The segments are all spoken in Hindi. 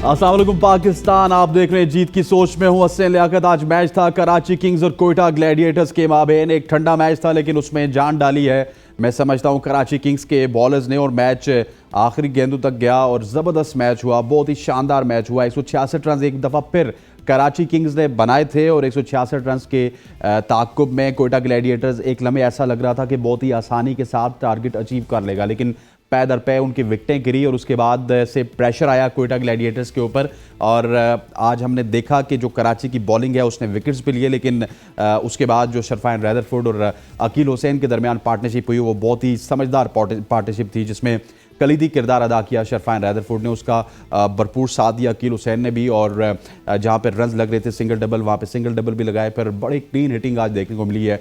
अस्सलाम वालेकुम पाकिस्तान, आप देख रहे हैं जीत की सोच में हूं हसन लियाकत। आज मैच था कराची किंग्स और कोयटा ग्लैडिएटर्स के माबेन। एक ठंडा मैच था लेकिन उसमें जान डाली है मैं समझता हूं कराची किंग्स के बॉलर्स ने, और मैच आखिरी गेंदों तक गया और ज़बरदस्त मैच हुआ, बहुत ही शानदार मैच हुआ। 166 रन एक दफ़ा फिर कराची किंग्स ने बनाए थे और 166 रन के ताक़ुब में कोयटा ग्लैडिएटर्स एक लम्हे ऐसा लग रहा था कि बहुत ही आसानी के साथ टारगेट अचीव कर लेगा, लेकिन पै दर पै उनकी विकटें गिरी और उसके बाद से प्रेशर आया कोयटा ग्लैडिएटर्स के ऊपर। और आज हमने देखा कि जो कराची की बॉलिंग है उसने विकेट्स भी लिए, लेकिन उसके बाद जो शरफान रैदरफोर्ड और अकील हुसैन के दरमियान पार्टनरशिप हुई वो बहुत ही समझदार पार्टनरशिप थी, जिसमें कलीदी किरदार अदा किया शरफान रैदरफोर्ड ने, उसका भरपूर साथ दिया अकील हुसैन ने भी, और जहाँ पर रन लग रहे थे सिंगल डबल वहाँ पे सिंगल डबल भी लगाए। पर बड़ी क्लीन हिटिंग आज देखने को मिली है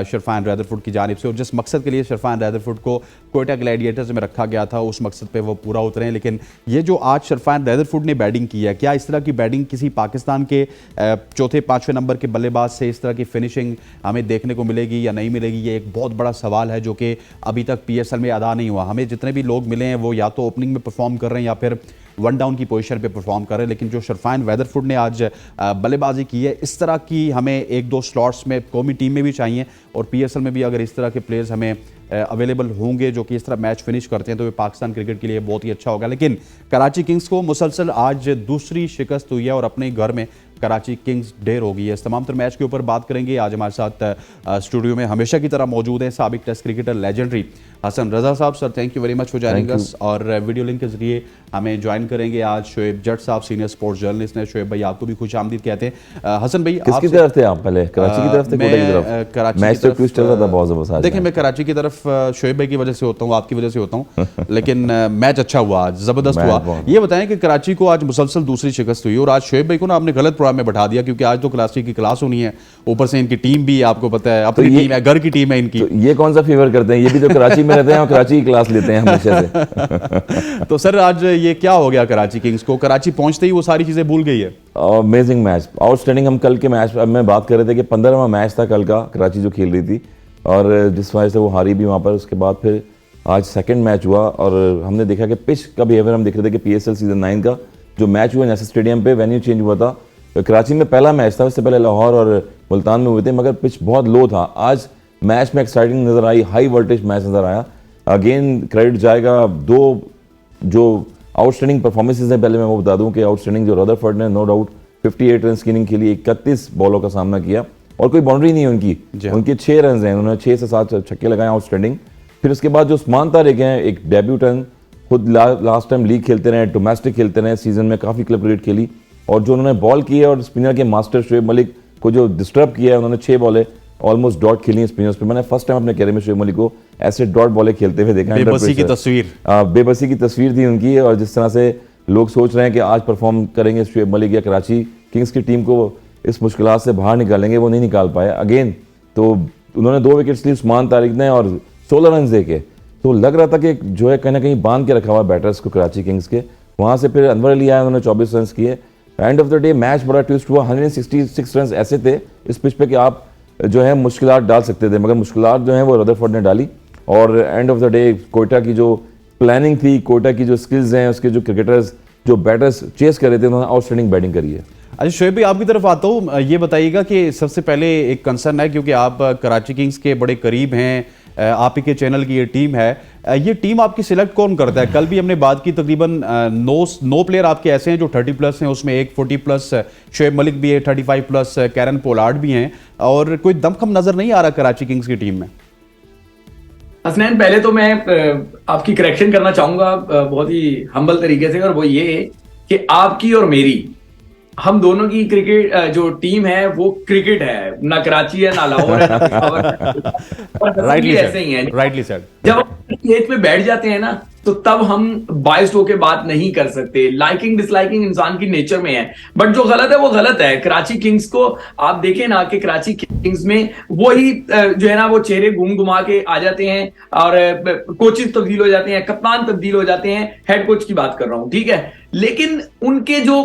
शरफान रैदरफोर्ड की जानिब से, और जिस मकसद के लिए शरफान रैदरफोर्ड को कोयटा ग्लैडिएटर्स में रखा गया था उस मकसद पे वो पूरा उतरे हैं। लेकिन ये जो आज शरफान रैदरफोर्ड ने बैटिंग की है, क्या इस तरह की बैटिंग किसी पाकिस्तान के चौथे पाँचवें नंबर के बल्लेबाज से इस तरह की फिनिशिंग हमें देखने को मिलेगी या नहीं मिलेगी, ये एक बहुत बड़ा सवाल है जो कि अभी तक PSL में अदा नहीं हुआ। हमें जितने भी लोग मिले हैं वो या तो ओपनिंग में परफॉर्म कर रहे हैं या फिर वन डाउन की पोजीशन पे परफॉर्म कर रहे हैं, लेकिन जो शरफान रैदरफोर्ड ने आज बल्लेबाजी की है, इस तरह की हमें एक दो स्लॉट्स में कौमी टीम में भी चाहिए और PSL में भी अगर इस तरह के प्लेयर्स हमें अवेलेबल होंगे जो कि इस तरह मैच फिनिश करते हैं तो ये पाकिस्तान क्रिकेट के लिए बहुत ही अच्छा होगा। लेकिन कराची किंग्स को मुसलसल आज दूसरी शिकस्त हुई है और अपने घर में कराची किंग्स ढेर हो गई है। इस तमाम तर मैच के ऊपर बात करेंगे। आज हमारे साथ स्टूडियो में हमेशा की तरह मौजूद हैं साबिक test cricketer legendary Hasan Raza साहब। Sir thank you very much for joining अस, और वीडियो लिंक के जरिए हमें ज्वाइन करेंगे आज शोएब जट साहब, सीनियर स्पोर्ट्स जर्नलिस्ट हैं। शोएब भाई आपको भी खुश आमदीद कहते हैं। हसन भाई किसकी तरफ थे आप पहले, कराची की तरफ थे कोयटा की तरफ? कराची मैच तो ट्विस्ट चल रहा था बहुत ज़बरदस्त। देखिए मैं कराची की तरफ शोएब भाई की वजह से होता हूँ, आपकी वजह से होता हूँ, लेकिन मैच अच्छा हुआ आज, ज़बरदस्त हुआ। ये बताएं कि कराची को आज मुसलसल दूसरी शिकस्त हुई और आज शोएब भाई को ना आपने गलत प्रोग्राम में बैठा दिया, क्योंकि आज तो कराची की क्लास होनी है, ऊपर से इनकी टीम भी आपको पता है अपनी टीम है, घर की टीम है इनकी। तो ये कौन सा फेवर करते हैं, ये भी तो कराची में रहते हैं और कराची की क्लास लेते हैं हमेशा से। तो सर आज ये क्या हो गया कराची किंग्स को, कराची पहुंचते ही वो सारी चीजें भूल गई है? Amazing match, outstanding. हम कल के मैच में बात कर रहे थे कि 15वां मैच था कल का कराची जो खेल रही थी, और जिस वजह से वो हारी भी वहाँ पर। उसके बाद फिर आज सेकंड मैच हुआ और हमने देखा कि पिच का बिहेवियर हम देख रहे थे कि PSL सीजन 9 का जो मैच हुआ नेशनल स्टेडियम पे, वेन्यू चेंज हुआ था। तो कराची में पहला मैच था, उससे पहले लाहौर और मुल्तान में हुए थे, मगर पिच बहुत लो था। आज मैच में एक्साइटिंग नज़र आई, हाई वोल्टेज मैच नज़र आया। अगेन क्रेडिट जाएगा दो जो आउटस्टैंडिंग परफॉर्मेंसेज हैं। पहले मैं वो बता दूं कि आउटस्टैंडिंग जो रदरफोर्ड ने नो डाउट 58 रन की इनिंग खेली, 31 बॉलों का सामना किया और कोई बाउंड्री नहीं है उनके 6 रन हैं, उन्होंने 6 से 7 छक्के लगाए आउटस्टैंडिंग। फिर उसके बाद जो उस्मान तारिक हैं, एक डेब्यूटेंट, खुद लास्ट टाइम लीग खेलते रहे, डोमेस्टिक खेलते रहे, सीजन में काफ़ी क्लब क्रिकेट खेली, और जो उन्होंने बॉल की है और स्पिनर के मास्टर शोएब मलिक को जो डिस्टर्ब किया है, उन्होंने 6 बॉलें ऑलमोस्ट डॉट खेली है स्पिनर्स पे। मैंने फर्स्ट टाइम अपने कैरियर में शोएब मलिक को ऐसे डॉट बॉलें खेलते हुए देखा। बेबसी की तस्वीर, बेबसी की तस्वीर थी उनकी, और जिस तरह से लोग सोच रहे हैं कि आज परफॉर्म करेंगे शोएब मलिक या कराची किंग्स की टीम को इस मुश्किलात से बाहर निकालेंगे, वो नहीं निकाल पाए। अगेन तो उन्होंने 2 विकेट्स ली उस्मान तारिक ने और 16 रन दे के, तो लग रहा था कि जो है कहीं ना कहीं बांध के रखा हुआ बैटर्स को कराची किंग्स के। वहाँ से फिर अनवर अली आए, उन्होंने 24 रन किए। End of the day match बड़ा ट्विस्ट हुआ। 166 रन ऐसे थे इस पिच पे कि आप जो है मुश्किलात डाल सकते थे, मगर मुश्किलात जो है वो रदरफोर्ड ने डाली। और end of the day Quetta की जो प्लानिंग थी, कोयटा की जो स्किल्स हैं, उसके जो क्रिकेटर्स जो बैटर्स चेस कर रहे थे, उन्होंने आउटस्टैंडिंग बैटिंग करी है। अच्छा शोएब भाई आपकी तरफ आता हूँ, ये बताइएगा कि सबसे पहले एक कंसर्न है क्योंकि आप कराची किंग्स के बड़े करीब हैं, आप ही के चैनल की ये टीम है, ये टीम आपकी सिलेक्ट कौन करता है? कल भी हमने बात की, तकरीबन 9 प्लेयर आपके ऐसे हैं जो 30+ हैं, उसमें एक 40+, शोएब मलिक भी है 35+, कैरन पोलार्ड भी हैं, और कोई दमखम नजर नहीं आ रहा कराची किंग्स की टीम में। हसनैन पहले तो मैं आपकी करेक्शन करना चाहूंगा बहुत ही हम्बल तरीके से, और वो ये कि आपकी और मेरी, हम दोनों की क्रिकेट जो टीम है वो क्रिकेट है, ना कराची है ना लाहौर है ना पेशावर है, ऐसे ही है। Rightly said. जब हम एज पे बैठ जाते हैं ना तो तब हम बाइस्ड होके बात नहीं कर सकते। लाइकिंग डिसलाइकिंग इंसान की नेचर में है, बट जो गलत है वो गलत है। कराची किंग्स को आप देखें ना कि कराची किंग्स में वही जो है ना वो चेहरे घुमा के आ जाते हैं, और कोचेस तब्दील हो जाते हैं, कप्तान तब्दील हो जाते हैं, हेड कोच की बात कर रहा हूं, ठीक है, लेकिन उनके जो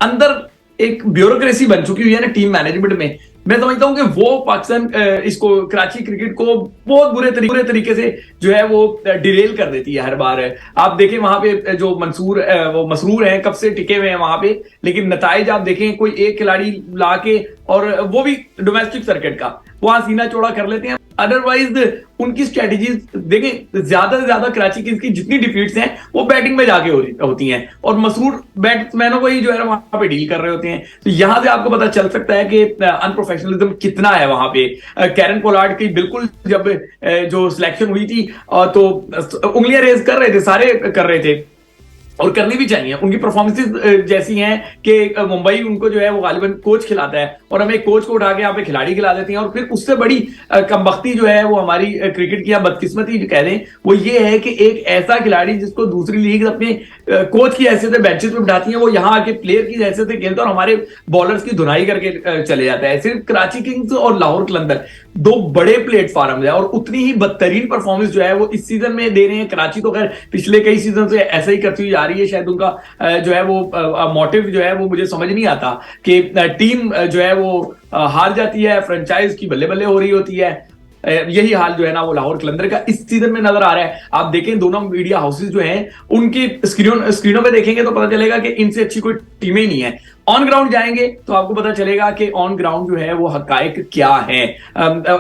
अंदर एक ब्यूरोक्रेसी बन चुकी हुई है ना टीम मैनेजमेंट में, मैं समझता हूं कि वो पाकिस्तान इसको कराची क्रिकेट को बहुत बुरे तरीके से जो है वो डिरेल कर देती है हर बार। आप देखें वहां पे जो वो मसरूर हैं कब से टिके हुए हैं वहां पे, लेकिन नताइज आप देखें कोई एक खिलाड़ी लाके और वो भी डोमेस्टिक सर्किट का वहां सीना चौड़ा कर लेते हैं। अदरवाइज उनकी स्ट्रेटेजीज देखें, ज्यादा से ज्यादा कराची किंग्स की जितनी डिफीट्स हैं वो बैटिंग में जाके होती हैं और मसरूर बैट्समैनों को ही जो है वहां पे डील कर रहे होते हैं। तो यहां से आपको पता चल सकता है कि अनप्रोफेशनलिज्म कितना है वहां पे। कैरन पोलार्ड की बिल्कुल जब जो सिलेक्शन हुई थी तो उंगलियां रेज कर रहे थे, सारे कर रहे थे और करनी भी चाहिए। उनकी परफॉर्मेंसेस जैसी हैं कि मुंबई उनको जो है वो गालिबन कोच खिलाता है और हमें कोच को उठा के यहाँ पे खिलाड़ी खिला देते हैं। और फिर उससे बड़ी कमबख्ती जो है वो हमारी क्रिकेट की या बदकिस्मती कह दें वो ये है कि एक ऐसा खिलाड़ी जिसको दूसरी लीग अपने कोच की हैसियत से बेंचेस पे बिठाती है वो यहाँ आके प्लेयर की हैसियत से खेलता है और हमारे बॉलर्स की धुनाई करके चले जाता है। सिर्फ कराची किंग्स और लाहौर कलंदर दो बड़े प्लेटफॉर्म है और उतनी ही बदतरीन परफॉर्मेंस जो है वो इस सीजन में दे रहे हैं। कराची तो खैर पिछले कई सीजन से ऐसा ही करती हुई आ रही है, शायद उनका जो है वो मोटिव जो है वो मुझे समझ नहीं आता कि टीम जो है वो हार जाती है, फ्रेंचाइज की बल्ले बल्ले हो रही होती है। यही हाल जो है ना वो लाहौर कलंदर का इस सीजन में नजर आ रहा है। आप देखें दोनों मीडिया हाउसेस जो हैं उनकी स्क्रीनों पे देखेंगे तो पता चलेगा कि इनसे अच्छी कोई टीमें ही नहीं है। ऑन ग्राउंड जाएंगे तो आपको पता चलेगा कि ऑन ग्राउंड जो है वो हकायक क्या है।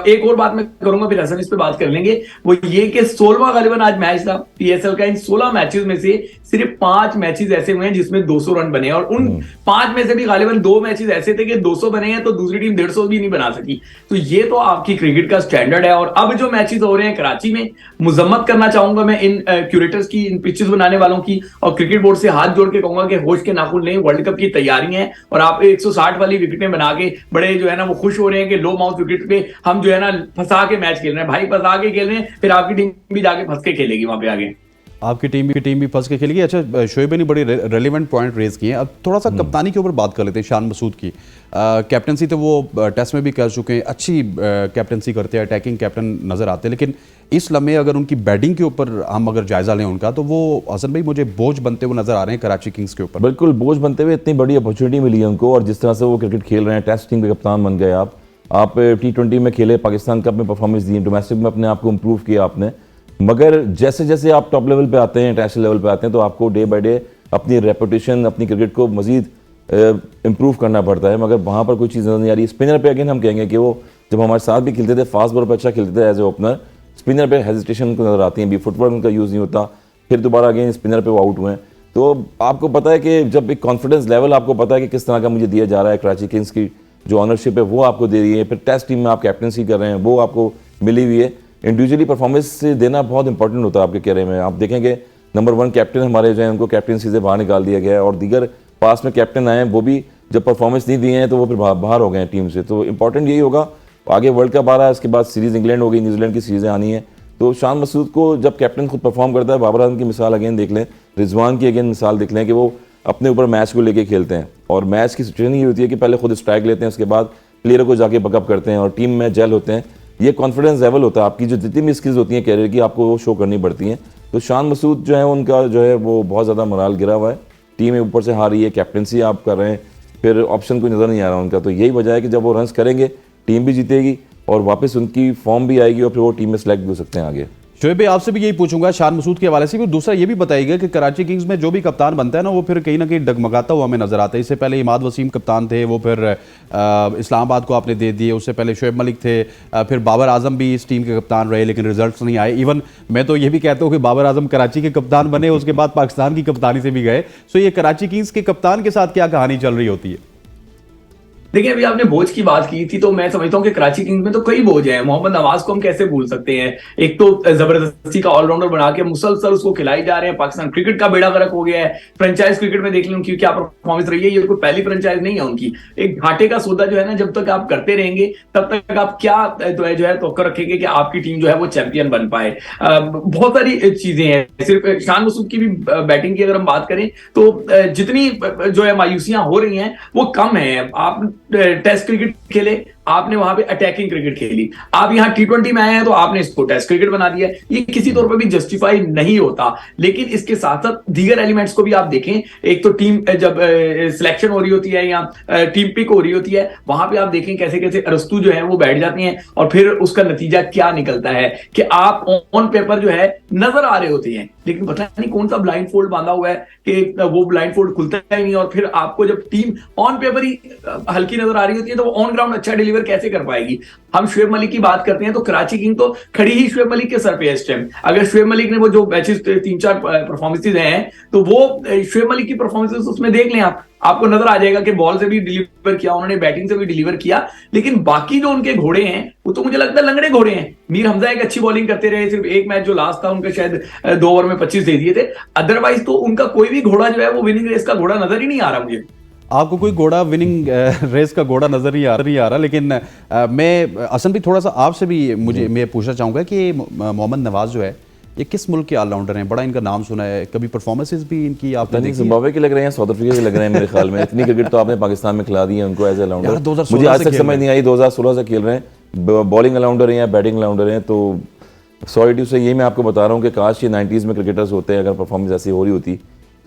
एक और बात मैं करूंगा फिर हसन इस पे बात कर लेंगे, वो ये कि 16वां गालिबन आज मैच था पीएसएल का। इन 16 मैचेस में से सिर्फ 5 मैचेस ऐसे हुए हैं जिसमें 200 रन बने और उन 5 में से भी गालिबन 2 मैचेस ऐसे थे कि 200 बने हैं तो दूसरी टीम 150 भी नहीं बना सकी। तो ये तो आपकी क्रिकेट का स्टैंडर्ड है। और अब जो मैचेस हो रहे हैं कराची में, मुजम्मत करना चाहूंगा मैं इन क्यूरेटर्स की, इन पिचेस बनाने वालों की और क्रिकेट बोर्ड से हाथ जोड़ के कहूंगा कि होश के नाखून लें। वर्ल्ड कप की तैयारी है और आप 160 वाली विकेटें बना के बड़े जो है ना वो खुश हो रहे हैं कि लो माउथ विकेट पे हम जो है ना फंसा के मैच खेल रहे हैं। भाई फंसा के खेल रहे हैं, फिर आपकी टीम भी जाके फंस के खेलेगी वहां पे आगे। आपकी टीम भी फंस के खेलेगी। अच्छा, शोएब ने बड़े रेलिवेंट पॉइंट रेज किए हैं। अब थोड़ा सा कप्तानी के ऊपर बात कर लेते हैं। शान मसूद की कैप्टनसी तो वो टेस्ट में भी कर चुके हैं, अच्छी कैप्टनसी करते हैं, अटैकिंग कैप्टन नजर आते हैं। लेकिन इस लम्हे अगर उनकी बैटिंग के ऊपर हम अगर जायजा लें उनका, तो वो हसन भाई मुझे बोझ बनते हुए नजर आ रहे हैं कराची किंग्स के ऊपर। बिल्कुल बोझ बनते हुए, इतनी बड़ी अपॉर्चुनिटी मिली है उनको और जिस तरह से वो क्रिकेट खेल रहे हैं, टेस्ट टीम के कप्तान बन गए आप T20 में खेले, पाकिस्तान कप में परफॉर्मेंस दी, डोमेस्टिक में अपने आप को इम्प्रूव किया आपने। मगर जैसे जैसे आप टॉप लेवल पे आते हैं, इंटरनेशनल लेवल पे आते हैं, तो आपको डे बाय डे अपनी रेपुटेशन, अपनी क्रिकेट को मजीद इम्प्रूव करना पड़ता है। मगर वहाँ पर कोई चीज़ नजर नहीं आ रही। स्पिनर पे अगेन हम कहेंगे कि वो जब हमारे साथ भी खेलते थे, फास्ट बॉलर पर अच्छा खेलते थे एज ए ओपनर, स्पिनर पे हेजिटेशन को नजर आती है, भी फुटवर्क उनका यूज़ नहीं होता। फिर दोबारा अगेन स्पिनर पे वो आउट हुए हैं। तो आपको पता है कि जब एक कॉन्फिडेंस लेवल आपको पता है कि किस तरह का मुझे दिया जा रहा है, कराची किंग्स की जो ऑनरशिप है वो आपको दे रही है, फिर टेस्ट टीम में आप कैप्टनसी कर रहे हैं वो आपको मिली हुई है। इंडिविजुअली परफॉर्मेंस से देना बहुत इंपॉर्टेंट होता है आपके कैरियर में। आप देखेंगे नंबर 1 कैप्टन हमारे जो है उनको कैप्टनसी से बाहर निकाल दिया गया है और दीगर पास में कैप्टन आए हैं वो भी जब परफॉर्मेंस नहीं दिए हैं तो वो फिर बाहर हो गए हैं टीम से। तो इंपॉर्टेंट यही होगा, आगे वर्ल्ड कप आ रहा है, इसके बाद सीरीज़ इंग्लैंड होगी, न्यूजीलैंड की सीरीज़ें आनी है। तो शान मसूद को जब कैप्टन खुद परफॉर्म करता है, बाबर आजम की मिसाल अगेन देख लें, रिजवान की अगेन मिसाल देख लें कि वो अपने ऊपर मैच को लेके खेलते हैं और मैच की सिचुएशन ये होती है कि पहले खुद स्ट्राइक लेते हैं, उसके बाद प्लेयर को जाके बकअप करते हैं और टीम में जेल होते हैं। ये कॉन्फिडेंस लेवल होता है आपकी, जो जितनी भी स्किल्स होती हैं कैरियर की आपको वो शो करनी पड़ती हैं। तो शान मसूद जो है उनका जो है वो बहुत ज़्यादा मोराल गिरा हुआ है, टीम ऊपर से हार रही है, कैप्टनसी आप कर रहे हैं, फिर ऑप्शन कोई नज़र नहीं आ रहा उनका। तो यही वजह है कि जब वो रन्स करेंगे टीम भी जीतेगी और वापस उनकी फॉर्म भी आएगी और फिर वो टीम में सेलेक्ट भी हो सकते हैं आगे। शोएब भाई आपसे भी यही पूछूंगा शान मसूद के हवाले से भी। दूसरा ये भी बताइएगा कि कराची किंग्स में जो भी कप्तान बनता है ना वो फिर कहीं ना कहीं डगमगाता हुआ हमें नजर आता है। इससे पहले इमाद वसीम कप्तान थे, वो फिर इस्लामाबाद को आपने दे दिए। उससे पहले शोएब मलिक थे, फिर बाबर आजम भी इस टीम के कप्तान रहे लेकिन रिजल्ट्स नहीं आए। इवन मैं तो ये भी कहता हूँ कि बाबर आजम कराची के कप्तान बने, उसके बाद पाकिस्तान की कप्तानी से भी गए। सो ये कराची किंग्स के कप्तान के साथ क्या कहानी चल रही होती है? देखिए अभी आपने बोझ की बात की थी तो मैं समझता हूं कि कराची किंग्स में तो कई बोझ हैं। मोहम्मद नवाज को हम कैसे भूल सकते हैं, एक तो जबरदस्ती का ऑलराउंडर बना के मुसलसल उसको खिलाई जा रहे हैं। पाकिस्तान क्रिकेट का बेड़ा गर्क हो गया है। फ्रेंचाइज क्रिकेट में देख लें उनकी क्या परफॉर्मेंस रही है, ये कोई पहली फ्रेंचाइज नहीं है उनकी। एक घाटे का सौदा जो है ना जब तक आप करते रहेंगे तब तक आप क्या जो है तो रखेंगे कि आपकी टीम जो है वो चैंपियन बन पाए। बहुत सारी चीजें हैं। सिर्फ शान मसूद की भी बैटिंग की अगर हम बात करें तो जितनी जो है मायूसियां हो रही हैं वो कम है। आप टेस्ट क्रिकेट खेले आपने वहां पे अटैकिंग क्रिकेट खेली, आप यहाँ T20 में आए हैं तो आपने इसको टेस्ट क्रिकेट बना दिया। ये किसी तौर पर भी जस्टिफाई नहीं होता। लेकिन इसके साथ साथ दीगर एलिमेंट्स को भी आप देखें, एक तो टीम जब सिलेक्शन हो रही होती है या टीम पिक हो रही होती है, वहां पे आप देखें कैसे कैसे अरस्तु जो है वो बैठ जाती हैं और फिर उसका नतीजा क्या निकलता है कि आप ऑन पेपर जो है नजर आ रहे होते हैं, लेकिन पता नहीं कौन सा ब्लाइंड फोल्ड बांधा हुआ है कि वो ब्लाइंड फोल्ड खुलता ही नहीं, और फिर आपको जब टीम ऑन पेपर ही हल्की नजर आ रही होती है तो वो ऑन ग्राउंड अच्छा डिलीवर कैसे कर पाएगी। हम शुएब मलिक की बात करते हैं तो कराची किंग तो खड़ी ही शुएब मलिक के सर पे है इस टाइम। अगर शुएब मलिक ने वो जो मैचेस 3-4 परफॉर्मेंसेज हैं तो वो शुएब मलिक की परफॉर्मेंसेज उसमें देख लें आप, आपको नजर आ जाएगा कि बॉल से भी डिलीवर किया उन्होंने, बैटिंग से भी डिलीवर किया। लेकिन बाकी जो उनके घोड़े हैं वो तो मुझे लगता है लंगड़े घोड़े हैं। मीर हमजा एक अच्छी बॉलिंग करते रहे, सिर्फ एक मैच जो लास्ट था उनका शायद 2 ओवर में 25 दे दिए थे, अदरवाइज तो उनका कोई भी घोड़ा जो है वो विनिंग रेस का घोड़ा नजर ही नहीं आ रहा मुझे। आपको कोई घोड़ा विनिंग रेस का घोड़ा नजर नहीं आ रहा। लेकिन मैं असन भी थोड़ा सा आपसे भी मैं पूछना चाहूँगा कि मोहम्मद नवाज जो है ये किस मुल्क के ऑलराउंडर हैं? बड़ा इनका नाम सुना है, कभी परफॉर्मेंसेस भी इनकी आपने देखी? जिम्बाब्वे के लग रहे हैं, साउथ अफ्रीका के लग रहे हैं मेरे ख्याल में। इतनी क्रिकेट तो आपने पाकिस्तान में खिला दी है उनको एज ए ऑलराउंडर। मुझे आज तक समझ नहीं आई 2016 से खेल रहे हैं, बॉलिंग ऑलराउंडर हैं या बैटिंग ऑलराउंडर हैं। तो सॉरी टू से ये मैं आपको बता रहा हूँ कि काश ये 90s में क्रिकेटर्स होते हैं, अगर परफॉर्मेंस ऐसी हो रही होती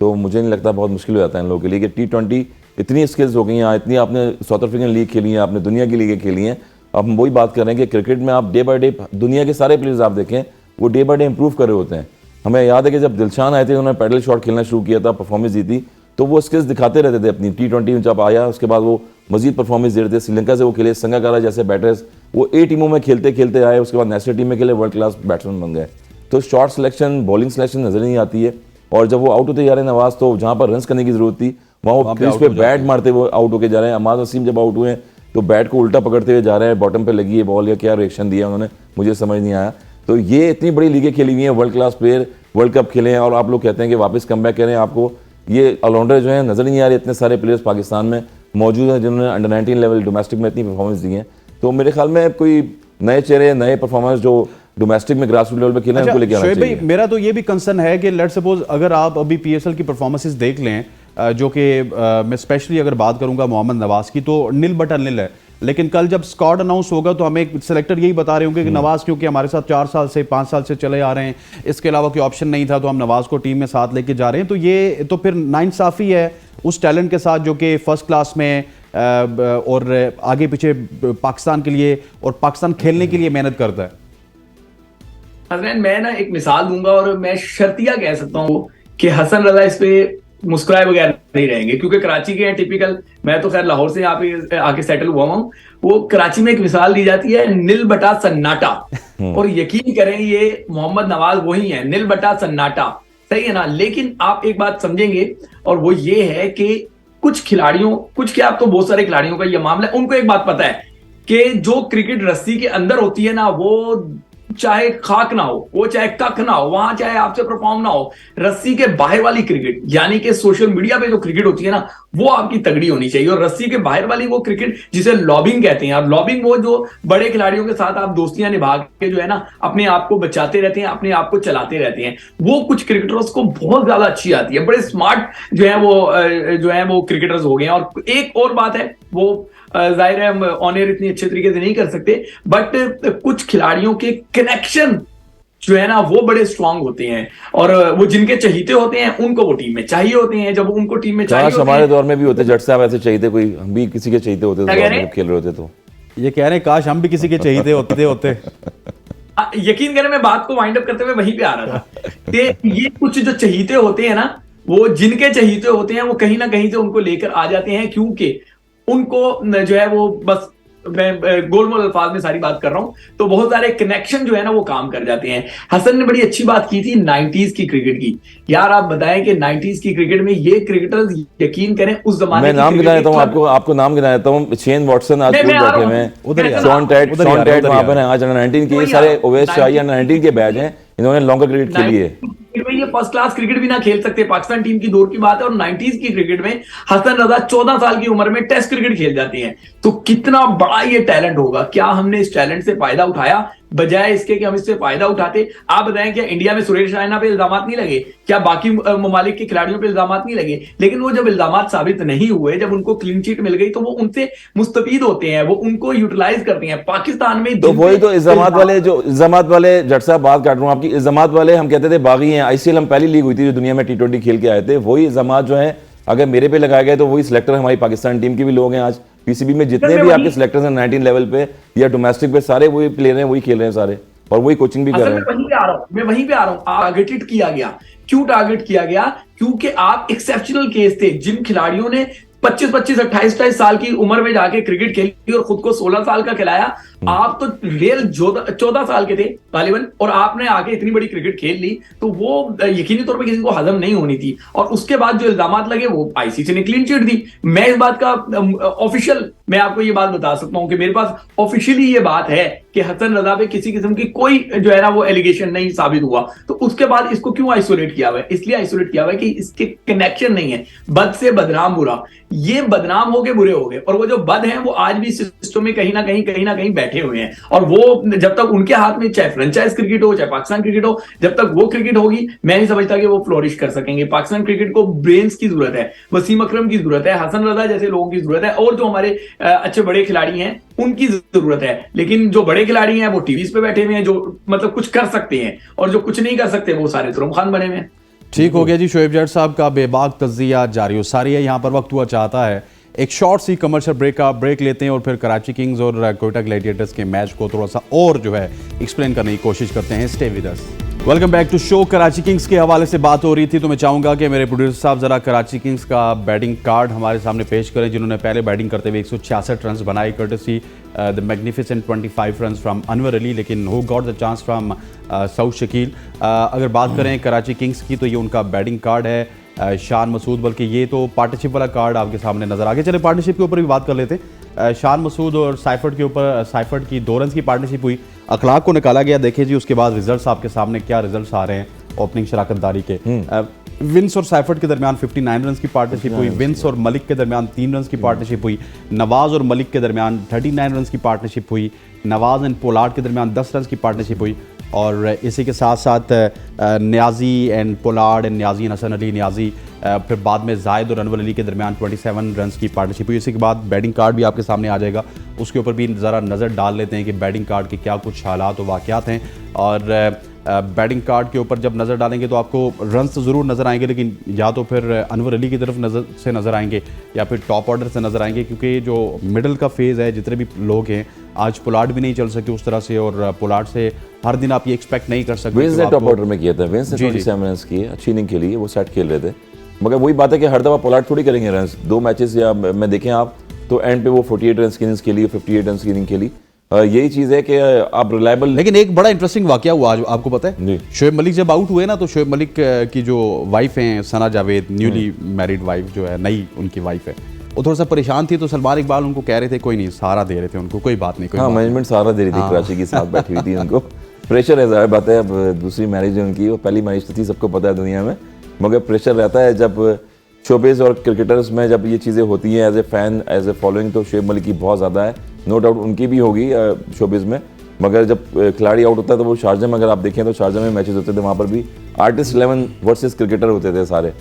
तो मुझे नहीं लगता, बहुत मुश्किल हो जाता है इन लोगों के लिए कि T20 इतनी स्किल्स हो गई हैं, इतनी आपने साउथ अफ्रीकन लीग खेली है, आपने दुनिया की लीगें खेली हैं। अब हम वही बात कर रहे हैं कि क्रिकेट में आप डे बाय डे दुनिया के सारे प्लेयर्स आप देखें वो डे बाय डे इंप्रूव कर रहे होते हैं। हमें याद है कि जब दिलशान आए थे उन्होंने पैडल शॉट खेलना शुरू किया था, परफॉर्मेंस दी थी, तो वो स्किल्स दिखाते रहते थे अपनी। T20 में जब आया उसके बाद वो मजीद परफॉर्मेंस दे रहे थे। श्रीलंका से वो खेले, संगाकारा जैसे बैटर्स वो A टीमों में खेलते खेलते आए, उसके बाद नेशनल टीम में खेले, वर्ल्ड क्लास बैट्समैन बन गए। तो शॉट सिलेक्शन, बॉलिंग सिलेक्शन नजर नहीं आती है। और जब वो आउट होते जा रहे हैं नवाज, तो जहाँ पर रन करने की जरूरत थी वहाँ वो क्रीज पे बैट मारते हुए आउट होके जा रहे हैं। अमाद वसीम जब आउट हुए हैं तो बैट को उल्टा पकड़ते हुए जा रहे हैं, बॉटम पे लगी है बॉल या क्या रिएक्शन दिया उन्होंने मुझे समझ नहीं आया। तो ये इतनी बड़ी लीगें खेली हुई हैं, world class player world cup खेले हैं, और आप लोग कहते हैं कि वापस कम बैक करें। आपको ये ऑलराउंडर जो है नजर नहीं आ रहे। इतने सारे प्लेयर्स पाकिस्तान में मौजूद हैं जिन्होंने अंडर 19 लेवल डोमेस्टिक में इतनी परफॉर्मेंस दी है। तो मेरे ख्याल में कोई नए चेहरे, नए परफॉर्मर्स जो डोमेस्टिक में ग्रास रूट लेवल पे खेले हैं उनको लेके आना चाहिए। भाई मेरा तो ये भी कंसर्न है कि लेट्स सपोज अगर आप अभी PSL की परफॉर्मेंसेस देख लें, जो कि मैं स्पेशली अगर बात करूंगा मोहम्मद नवाज की, तो निल बटा निल है। लेकिन कल जब स्क्वाड अनाउंस होगा तो हमें एक सिलेक्टर यही बता रहे होंगे कि नवाज क्योंकि हमारे साथ 4 साल से 5 साल से चले आ रहे हैं, इसके अलावा कोई ऑप्शन नहीं था तो हम नवाज को टीम में साथ लेके जा रहे हैं। तो ये तो फिर नाइंसाफी है उस टैलेंट के साथ जो कि फर्स्ट क्लास में और आगे पीछे पाकिस्तान के लिए और पाकिस्तान खेलने के लिए मेहनत करता है। हसनैन, मैं ना एक मिसाल दूंगा और मैं शर्तिया कह सकता हूँ कि हसन रजा इस पे मुस्कुराए बगैर नहीं रहेंगे, क्योंकि कराची के हैं टिपिकल। मैं तो खैर लाहौर से यहाँ पे आके सेटल हुआ हूँ। वो कराची में एक मिसाल दी जाती है निल बटा सन्नाटा, और यकीन करें ये मोहम्मद नवाज वही है, निल बटा सन्नाटा, सही है ना। लेकिन आप एक बात समझेंगे और वो ये है कि कुछ खिलाड़ियों, कुछ क्या, आप तो बहुत सारे खिलाड़ियों का ये मामला है, उनको एक बात पता है कि जो क्रिकेट रस्सी के अंदर होती है ना, वो चाहे खाक ना हो, वो चाहे कख ना हो, वहां चाहे आपसे परफॉर्म ना हो, रस्सी के बाहर वाली क्रिकेट यानी कि सोशल मीडिया पे जो क्रिकेट होती है ना, वो आपकी तगड़ी होनी चाहिए। और रस्सी के बाहर वाली वो क्रिकेट जिसे लॉबिंग कहते हैं, आप लॉबिंग वो जो बड़े खिलाड़ियों के साथ आप दोस्तियां निभा के जो है ना अपने आप को बचाते रहते हैं, अपने आप को चलाते रहते हैं, वो कुछ क्रिकेटर्स को बहुत ज्यादा अच्छी आती है। बड़े स्मार्ट जो है वो क्रिकेटर्स हो गए हैं। और एक और बात है, वो जाहिर है हम ऑन एयर इतनी अच्छे तरीके से नहीं कर सकते, बट कुछ खिलाड़ियों के कनेक्शन जो है ना वो बड़े स्ट्रांग होते हैं, और वो जिनके चहीते होते हैं उनको वो टीम में चाहिए होते हैं। जब उनको टीम में चाहिए होते हमारे दौर में भी होते, जट साहब ऐसे चाहिए, कोई हम भी किसी के चाहिए होते थे खेल रहे होते। तो ये कह रहे हैं काश हम भी किसी के चाहिए होते। यकीन करें मैं बात को वाइंड अप करते हुए वहीं पे आ रहा था कि ये कुछ जो चहीते होते हैं ना, वो जिनके चहीते होते हैं वो कहीं ना कहीं से उनको लेकर आ जाते हैं, क्योंकि उनको जो है वो बस, मैं गोलमोल अल्फाज में सारी बात कर रहा हूं, तो बहुत सारे कनेक्शन जो है ना वो काम कर जाते हैं। हसन ने बड़ी अच्छी बात की थी 90s की क्रिकेट की। यार आप बताएं कि 90s की क्रिकेट में ये क्रिकेटर्स, यकीन करें उस जमाने मैं नाम गिना देता हूं आपको नाम गिना देता हूं। शेन वॉटसन आज बैठे हैं, शॉन टैट वहां पर है, आज अंडर 19 के, ये सारे ओवैस शाही अंडर 19 के बैच हैं, इन्होंने लॉन्गर क्रिकेट खेली है। ये फर्स्ट क्लास क्रिकेट भी ना खेल सकते, पाकिस्तान टीम की दौर की बात है। और 90s की क्रिकेट में हसन रजा 14 साल की उम्र में टेस्ट क्रिकेट खेल जाती हैं, तो कितना बड़ा ये टैलेंट होगा। क्या हमने इस टैलेंट से फायदा उठाया? बजाय इसके कि हम इससे फायदा उठाते। आप बताएं क्या इंडिया में सुरेश रैना पे इल्जाम नहीं लगे, क्या बाकी ममालिक के खिलाड़ियों पे इल्जाम नहीं लगे? लेकिन वो जब इल्जाम साबित नहीं हुए, जब उनको क्लीन चिट मिल गई, तो वो उनसे मुस्तफीद होते हैं, वो उनको यूटिलाइज करते हैं। पाकिस्तान में तो वही तो इल्जामात वाले जट साहब, बात काट रहा हूं आपकी, इल्जामात वाले हम कहते थे बागी हैं। आईसीएल हम पहली लीग हुई थी जो दुनिया में T20 खेल के आए थे, वही इल्जामात जो है अगर मेरे पे लगाए गए तो वही सिलेक्टर हमारी पाकिस्तान टीम के भी लोग हैं। आज पीसीबी में जितने भी आपके सिलेक्टर्स हैं 19 लेवल पे या डोमेस्टिक पे, सारे वही प्लेयर हैं, वही खेल रहे हैं सारे, और वही कोचिंग भी कर रहे हैं। मैं वहीं पे आ रहा हूं। टारगेटेड किया गया, क्यों टारगेट किया गया? क्योंकि आप एक्सेप्शनल केस थे। जिन खिलाड़ियों ने 25-25, 28-28 साल की उम्र में जाके क्रिकेट खेली और खुद को 16 साल का खिलाया, आप तो रियल 14 साल के थे गालिबन, और आपने आके इतनी बड़ी क्रिकेट खेल ली, तो वो यकीनी तौर पे किसी को हजम नहीं होनी थी। और उसके बाद जो इल्जामात लगे वो आईसीसी ने क्लीन चिट दी। मैं इस बात का ऑफिशियल मैं आपको ये बात बता सकता हूं कि मेरे पास ऑफिशियली ये बात है कि हसन रजा पे किसी किस्म की कोई जो है ना वो एलिगेशन नहीं साबित हुआ। तो उसके बाद इसको क्यों आइसोलेट किया हुआ है? इसलिए आइसोलेट किया हुआ है कि इसके कनेक्शन नहीं है। बद से बदनाम बुरा, ये बदनाम हो गए बुरे हो गए, और वो जो बद हैं वो आज भी सिस्टम में कहीं ना कहीं बैठे हुए हैं। और वो जब तक उनके हाथ में, चाहे फ्रेंचाइज क्रिकेट हो चाहे पाकिस्तान क्रिकेट हो, जब तक वो क्रिकेट होगी, मैं नहीं समझता कि वो फ्लोरिश कर सकेंगे। पाकिस्तान क्रिकेट को ब्रेन्स की जरूरत है, वसीम अकरम की जरूरत है, हसन रजा जैसे लोगों की जरूरत है, और जो हमारे अच्छे बड़े खिलाड़ी हैं उनकी जरूरत है। लेकिन जो बड़े खिलाड़ी हैं वो टीवीज पे बैठे हुए हैं, जो मतलब कुछ कर सकते हैं, और जो कुछ नहीं कर सकते वो सारे तुरम खान बने हुए हैं। ठीक हो गया जी। शोएब जट साहब का बेबाक तज्जिया जारी हो सारी है। यहाँ पर वक्त हुआ चाहता है एक शॉर्ट सी कमर्शियल ब्रेक लेते हैं और फिर कराची किंग्स और कोयटा ग्लैडिएटर्स के मैच को थोड़ा सा और जो है एक्सप्लेन करने की कोशिश करते हैं। Stay with us. Welcome back to show. Karachi Kings के हवाले से बात हो रही थी, तो मैं चाहूंगा कि मेरे प्रोड्यूसर साहब जरा कराची किंग्स का बैटिंग कार्ड हमारे सामने पेश करें, जिन्होंने पहले बैटिंग करते हुए 166 रन बनाए courtesy the magnificent 25 run from Anwar Ali, लेकिन who got the chance from Saud Shakeel. अगर बात करें कराची किंग्स की तो ये उनका बैटिंग कार्ड है। शान मसूद, बल्कि ये तो पार्टनरशिप वाला कार्ड आपके सामने नजर आ गया। चले पार्टनरशिप के ऊपर भी बात कर लेते हैं। शान मसूद और साइफर्ट के ऊपर, साइफर्ट की 2 रन की पार्टनरशिप हुई, अखलाक को निकाला गया। देखिए जी उसके बाद रिजल्ट्स आपके सामने क्या रिजल्ट्स आ रहे हैं ओपनिंग शराकतदारी के। विंस और साइफर्ट के दरमियान 59 रन की पार्टनरशिप हुई। विंस और मलिक के दरमियान 3 रन की पार्टनरशिप हुई। नवाज और मलिक के दरमियान 39 रन की पार्टनरशिप हुई। नवाज एंड पोलार्ड के दरमियान 10 रन की पार्टनरशिप हुई। और इसी के साथ साथ Niazi and Pollard and Niazi and Hasan Ali Niazi, फिर बाद में जायद और अनवर अली के दरमियान 27 रन की पार्टनरशिप हुई। इसी के बाद बैटिंग कार्ड भी आपके सामने आ जाएगा, उसके ऊपर भी ज़रा नज़र डाल लेते हैं कि बैटिंग कार्ड के क्या कुछ हालात और वाक़यात हैं। और बैटिंग कार्ड के ऊपर जब नज़र डालेंगे तो आपको रन्स तो ज़रूर नज़र आएंगे, लेकिन या तो फिर अनवर अली की तरफ नज़र आएंगे या फिर टॉप ऑर्डर से नज़र आएंगे, क्योंकि जो मिडल का फेज़ है, जितने भी लोग हैं, आज पोलार्ड भी नहीं चल सके उस तरह से, और पोलार्ड से हर दिन आप ये एक्सपेक्ट नहीं कर सकते। विंस ने टॉप ऑर्डर में किया था, विंस ने 27 रन किए, अच्छी इनिंग खेली, वो सेट खेल रहे थे। मगर वही बात है कि हर दफ़ा पोलार्ड थोड़ी करेंगे रन। 2 मैचेस या मैं देखें आप तो एंड पे वो 48 रन की इनिंग्स खेली, 58 रन की इनिंग खेली। यही चीज़ है कि आप रिलायबल। लेकिन एक बड़ा इंटरेस्टिंग वाकया हुआ आज, आपको पता है? शोएब मलिक जब आउट हुए ना, तो शोएब मलिक की जो वाइफ हैं सना जावेद, न्यूली मैरिड वाइफ जो है, नई उनकी वाइफ है, वो थोड़ा सा परेशान थी। तो सलमान इकबाल उनको कह रहे थे कोई नहीं, सहारा दे रहे थे उनको, कोई बात नहीं। हाँ, मैनेजमेंट सहारा दे रही थी, कराची के साथ बैठी हुई थी, उनको प्रेशर है, ज़ाहिर बात है। अब दूसरी मैरिज है उनकी, वो पहली मैरिज तो थी, सबको पता है दुनिया में, मगर प्रेशर रहता है जब शोबिज़ और क्रिकेटर्स में जब ये चीज़ें होती हैं। As a fan, as a following तो शोएब मलिक की बहुत ज़्यादा है, नो डाउट उनकी भी होगी शोबिज़ में। मगर जब खिलाड़ी आउट होता है तो वो शारजा में, अगर आप देखें तो शारजा में मैचेस होते थे, वहाँ पर भी आर्टिस्ट 11 वर्सेस क्रिकेटर होते थे सारे,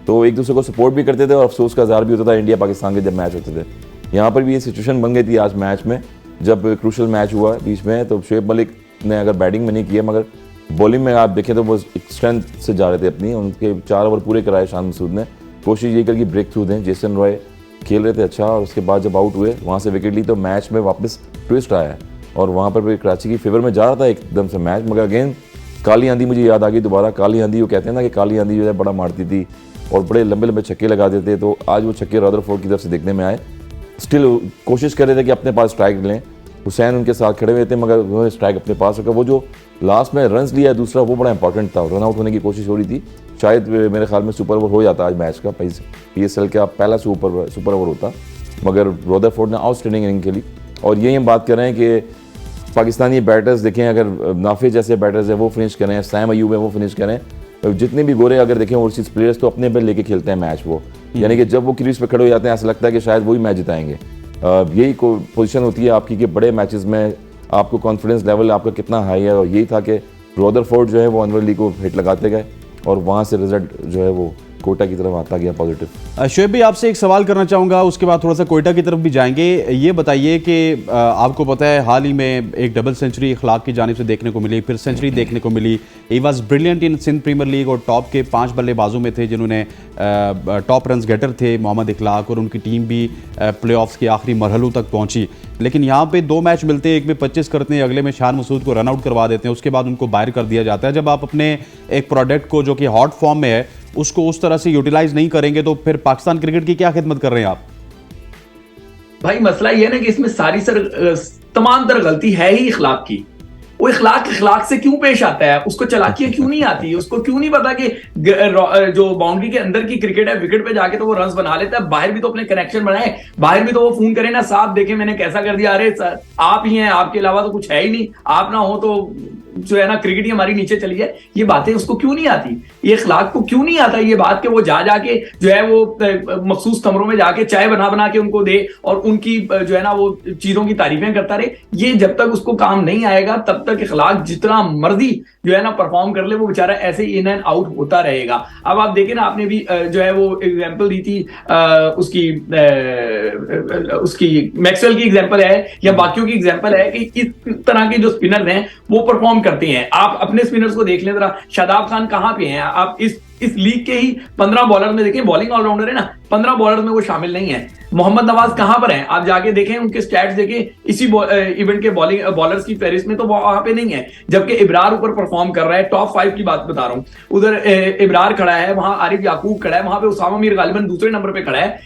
तो एक दूसरे को सपोर्ट भी करते थे और अफसोस का इज़हार भी होता था इंडिया पाकिस्तान के जब मैच होते थे। यहाँ पर भी ये सिचुएशन बन गई थी आज मैच में, जब क्रूशल मैच हुआ बीच में, तो शोएब मलिक ने अगर बैटिंग में नहीं किया, मगर बॉलिंग में आप देखें तो वो स्ट्रेंथ से जा रहे थे अपनी। उनके 4 ओवर पूरे कराए शान मसूद ने, कोशिश ये करके ब्रेक थ्रू दें। जेसन रॉय खेल रहे थे अच्छा, और उसके बाद जब आउट हुए, वहाँ से विकेट ली, तो मैच में वापस ट्विस्ट आया और वहाँ पर भी कराची की फेवर में जा रहा था एकदम से मैच। मगर अगेन काली आंधी मुझे याद आ गई दोबारा। काली आंधी, वो कहते हैं ना कि काली आंधी जो है बड़ा मारती थी और बड़े लंबे लंबे छक्के लगा देते, तो आज वो छक्के रदरफोर्ड की तरफ से देखने में आए। स्टिल कोशिश कर रहे थे कि अपने पास स्ट्राइक लें, हुसैन उनके साथ खड़े हुए थे, मगर उन्होंने स्ट्राइक अपने पास रखा। वो जो लास्ट में रन्स लिया दूसरा, वो बड़ा इंपॉर्टेंट था, रन आउट होने की कोशिश हो रही थी, शायद मेरे ख्याल में सुपर ओवर हो जाता आज मैच का, PSL का पहला सुपर ओवर होता, मगर रदरफोर्ड ने आउटस्टैंडिंग इनिंग खेली। और यही हम बात कर रहे हैं कि पाकिस्तानी बैटर्स देखें, अगर नाफे जैसे बैटर्स हैं वो फिनिश करें, सैम अयूब है वो फिनिश करें, जितने भी गोरे अगर देखें ओवरसीज प्लेयर्स तो अपने पे लेके खेलते हैं मैच वो, यानी कि जब वो क्रीज पे खड़े हो जाते हैं ऐसा लगता है कि शायद वही मैच जिताएंगे। यही पोजीशन होती है आपकी कि बड़े मैचेस में आपको कॉन्फिडेंस लेवल आपका कितना हाई है, और यही था कि रदरफोर्ड जो है वो अनवर अली को हिट लगाते गए और वहाँ से रिजल्ट जो है वो कोटा की तरफ आता गया पॉजिटिव। शोएब भाई, आपसे एक सवाल करना चाहूँगा, उसके बाद थोड़ा सा कोयटा की तरफ भी जाएंगे। ये बताइए कि आपको पता है हाल ही में एक डबल सेंचुरी इखलाक की जानिब से देखने को मिली, फिर सेंचुरी देखने को मिली। He was brilliant in Sindh premier league और टॉप के 5 बल्लेबाजों में थे जिन्होंने टॉप रन्स गेटर थे मोहम्मद इखलाक, और उनकी टीम भी प्लेऑफ्स के आखिरी मरहलों तक पहुंची। लेकिन यहाँ पे 2 मैच मिलते हैं, एक में 25 करते हैं, अगले में शान मसूद को रन आउट करवा देते हैं, उसके बाद उनको बाहर कर दिया जाता है। जब आप अपने एक प्रोडक्ट को जो कि हॉट फॉर्म में है उसको उस तरह से यूटिलाइज नहीं करेंगे तो फिर पाकिस्तान क्रिकेट की क्या खिदमत कर रहे हैं आप? भाई मसला ये है ना कि इसमें सारी तमाम तरह गलती है ही इखलाक की। वो इखलाक से क्यों पेश आता है, उसको चलाकियां क्यों नहीं आती, उसको क्यों नहीं पता कि जो बाउंड्री के अंदर की क्रिकेट है विकेट पे जाके तो वो रन्स बना लेता है, बाहर भी तो अपने कनेक्शन बनाए, बाहर भी तो वो फोन करे ना, साहब देखे मैंने कैसा कर दिया, अरे सर आप ही हैं, आपके अलावा तो कुछ है ही नहीं, आप ना हो तो जो है ना क्रिकेट ही हमारी नीचे चली जाए। ये बातें उसको क्यों नहीं आती, ये इखलाक को क्यों नहीं आता ये बात कि वो जाके जो है वो मखसूस कमरों में जाके चाय बना के उनको दे और उनकी जो है ना वो चीजों की तारीफें करता रहे। ये जब तक उसको काम नहीं आएगा तब तक इखलाक जितना मर्जी जो है ना परफॉर्म कर ले वो बेचारा ऐसे इन एंड आउट होता रहेगा। अब आप देखें ना, आपने भी जो है वो एग्जांपल दी थी उसकी मैक्सवेल की एग्जांपल है या बाकियों की एग्जांपल है कि इस तरह के जो स्पिनर्स हैं वो परफॉर्म करते हैं। आप अपने स्पिनर्स को देख लें जरा, शादाब खान कहां पे हैं, आप इस लीग के ही 15 बॉलर में देखें, बॉलिंग ऑलराउंडर है ना, 15 बॉलर में वो शामिल नहीं है। मोहम्मद नवाज कहां पर हैं, आप जाके देखें उनके स्टैट्स देखें इसी इवेंट के बॉलर्स की फहरिस्त में, तो वो वहां पे नहीं है। जबकि इब्रार ऊपर परफॉर्म कर रहा है, टॉप 5 की बात बता रहा हूं, उधर इब्रार खड़ा है, वहां आरिफ याकूब खड़ा है, वहां पे उसामा मीर गालिबन दूसरे नंबर पे खड़ा है।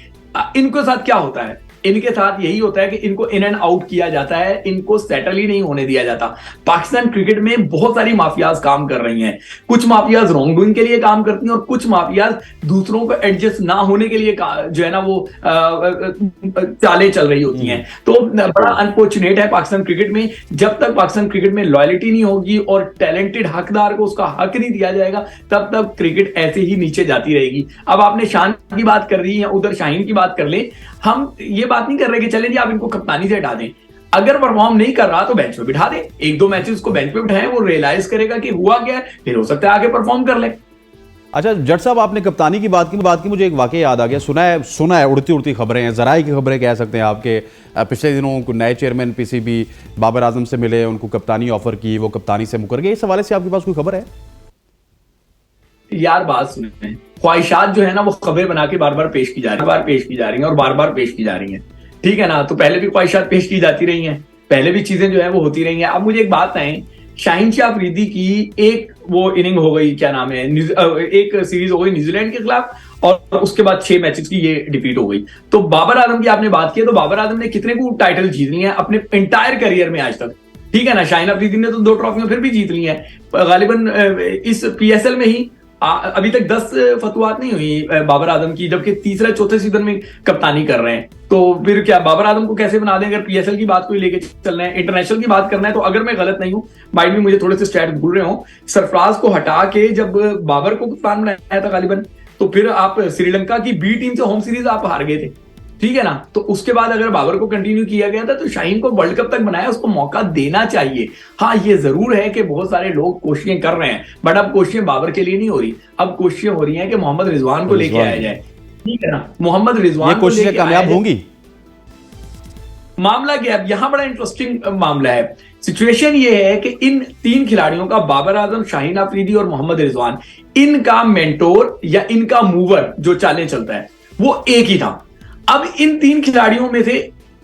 इनके साथ क्या होता है, इनके साथ यही होता है कि इनको इन एंड आउट किया जाता है, इनको सेटल ही नहीं होने दिया जाता। पाकिस्तान क्रिकेट में बहुत सारी माफियाज काम कर रही हैं, कुछ माफियाज रॉन्ग डूइंग के लिए काम करती हैं और कुछ माफियाज दूसरों को एडजस्ट ना होने के लिए जो है ना वो चालें चल रही होती हैं। तो बड़ा अनफॉर्चुनेट है पाकिस्तान क्रिकेट में, जब तक पाकिस्तान क्रिकेट में लॉयल्टी नहीं होगी और टैलेंटेड हकदार को उसका हक नहीं दिया जाएगा तब तक क्रिकेट ऐसे ही नीचे जाती रहेगी। अब आपने शान की बात कर दी या उधर शाहीन की बात कर ले, हम ये बात नहीं कर रहे कि चलें जी आप इनको कप्तानी से हटा दें, अगर परफॉर्म नहीं कर रहा तो बेंच पे बिठा दें, 1-2 मैचेस को बेंच पे बिठाएं, वो रियलाइज करेगा कि हुआ क्या है, फिर हो सकता है आगे परफॉर्म कर ले। अच्छा जट साहब, आपने कप्तानी की बात की मुझे एक वाकया याद आ गया। सुना है उड़ती खबरें हैं, जराए की खबरें कह सकते हैं आपके, पिछले दिनों उनको नए चेयरमैन पीसीबी बाबर आजम से मिले, उनको कप्तानी ऑफर की, वो कप्तानी से मुकर गए। इस हवाले से आपके पास कोई खबर है? यार बात सुने, ख्वाहिशात जो है ना वो खबरें बना के बार बार पेश की जा रही है और बार बार पेश की जा रही हैं, ठीक है ना। तो पहले भी ख्वाहिशात पेश की जाती रही हैं, पहले भी चीजें जो है वो होती रही हैं। अब मुझे एक बात है, शाहीन शाह अफरीदी की एक वो इनिंग हो गई, क्या नाम है, एक सीरीज हो गई न्यूजीलैंड के खिलाफ और उसके बाद 6 मैचेस की ये डिफीट हो गई। तो बाबर आजम की आपने बात की, तो बाबर आजम ने कितने को टाइटल जीत लिए हैं अपने इंटायर करियर में आज तक, ठीक है ना। शाहीन अफरीदी ने तो 2 ट्रॉफियां फिर भी जीत ली हैं, गालिबन इस पीएसएल में ही अभी तक 10 फतवात नहीं हुई बाबर आजम की, जबकि तीसरे चौथे सीजन में कप्तानी कर रहे हैं। तो फिर क्या बाबर आजम को कैसे बना दें? अगर पीएसएल की बात कोई लेके चलना है, इंटरनेशनल की बात करना है, तो अगर मैं गलत नहीं हूं, माइंड में मुझे थोड़े से स्टैट भूल रहे हो, सरफराज को हटा के जब बाबर को कप्तान बनाया था गालिबन, तो फिर आप श्रीलंका की बी टीम से होम सीरीज आप हार गए थे, ठीक है ना। तो उसके बाद अगर बाबर को कंटिन्यू किया गया था तो शाहीन को वर्ल्ड कप तक बनाया, उसको मौका देना चाहिए। हाँ ये जरूर है कि बहुत सारे लोग कोशिशें कर रहे हैं, बट अब कोशिशें बाबर के लिए नहीं हो रही, अब कोशिशें हो रही हैं कि मोहम्मद रिजवान को लेके आया जाए, ठीक है ना। मोहम्मद रिजवान ये कोशिशें कामयाब होंगी? मामला क्या है, यहां बड़ा इंटरेस्टिंग मामला है। सिचुएशन ये है कि इन 3 खिलाड़ियों का, बाबर आजम, शाहीन अफरीदी और मोहम्मद रिजवान, इनका मेंटोर या इनका मूवर जो चालें चलता है वो एक ही था। अब इन 3 खिलाड़ियों में से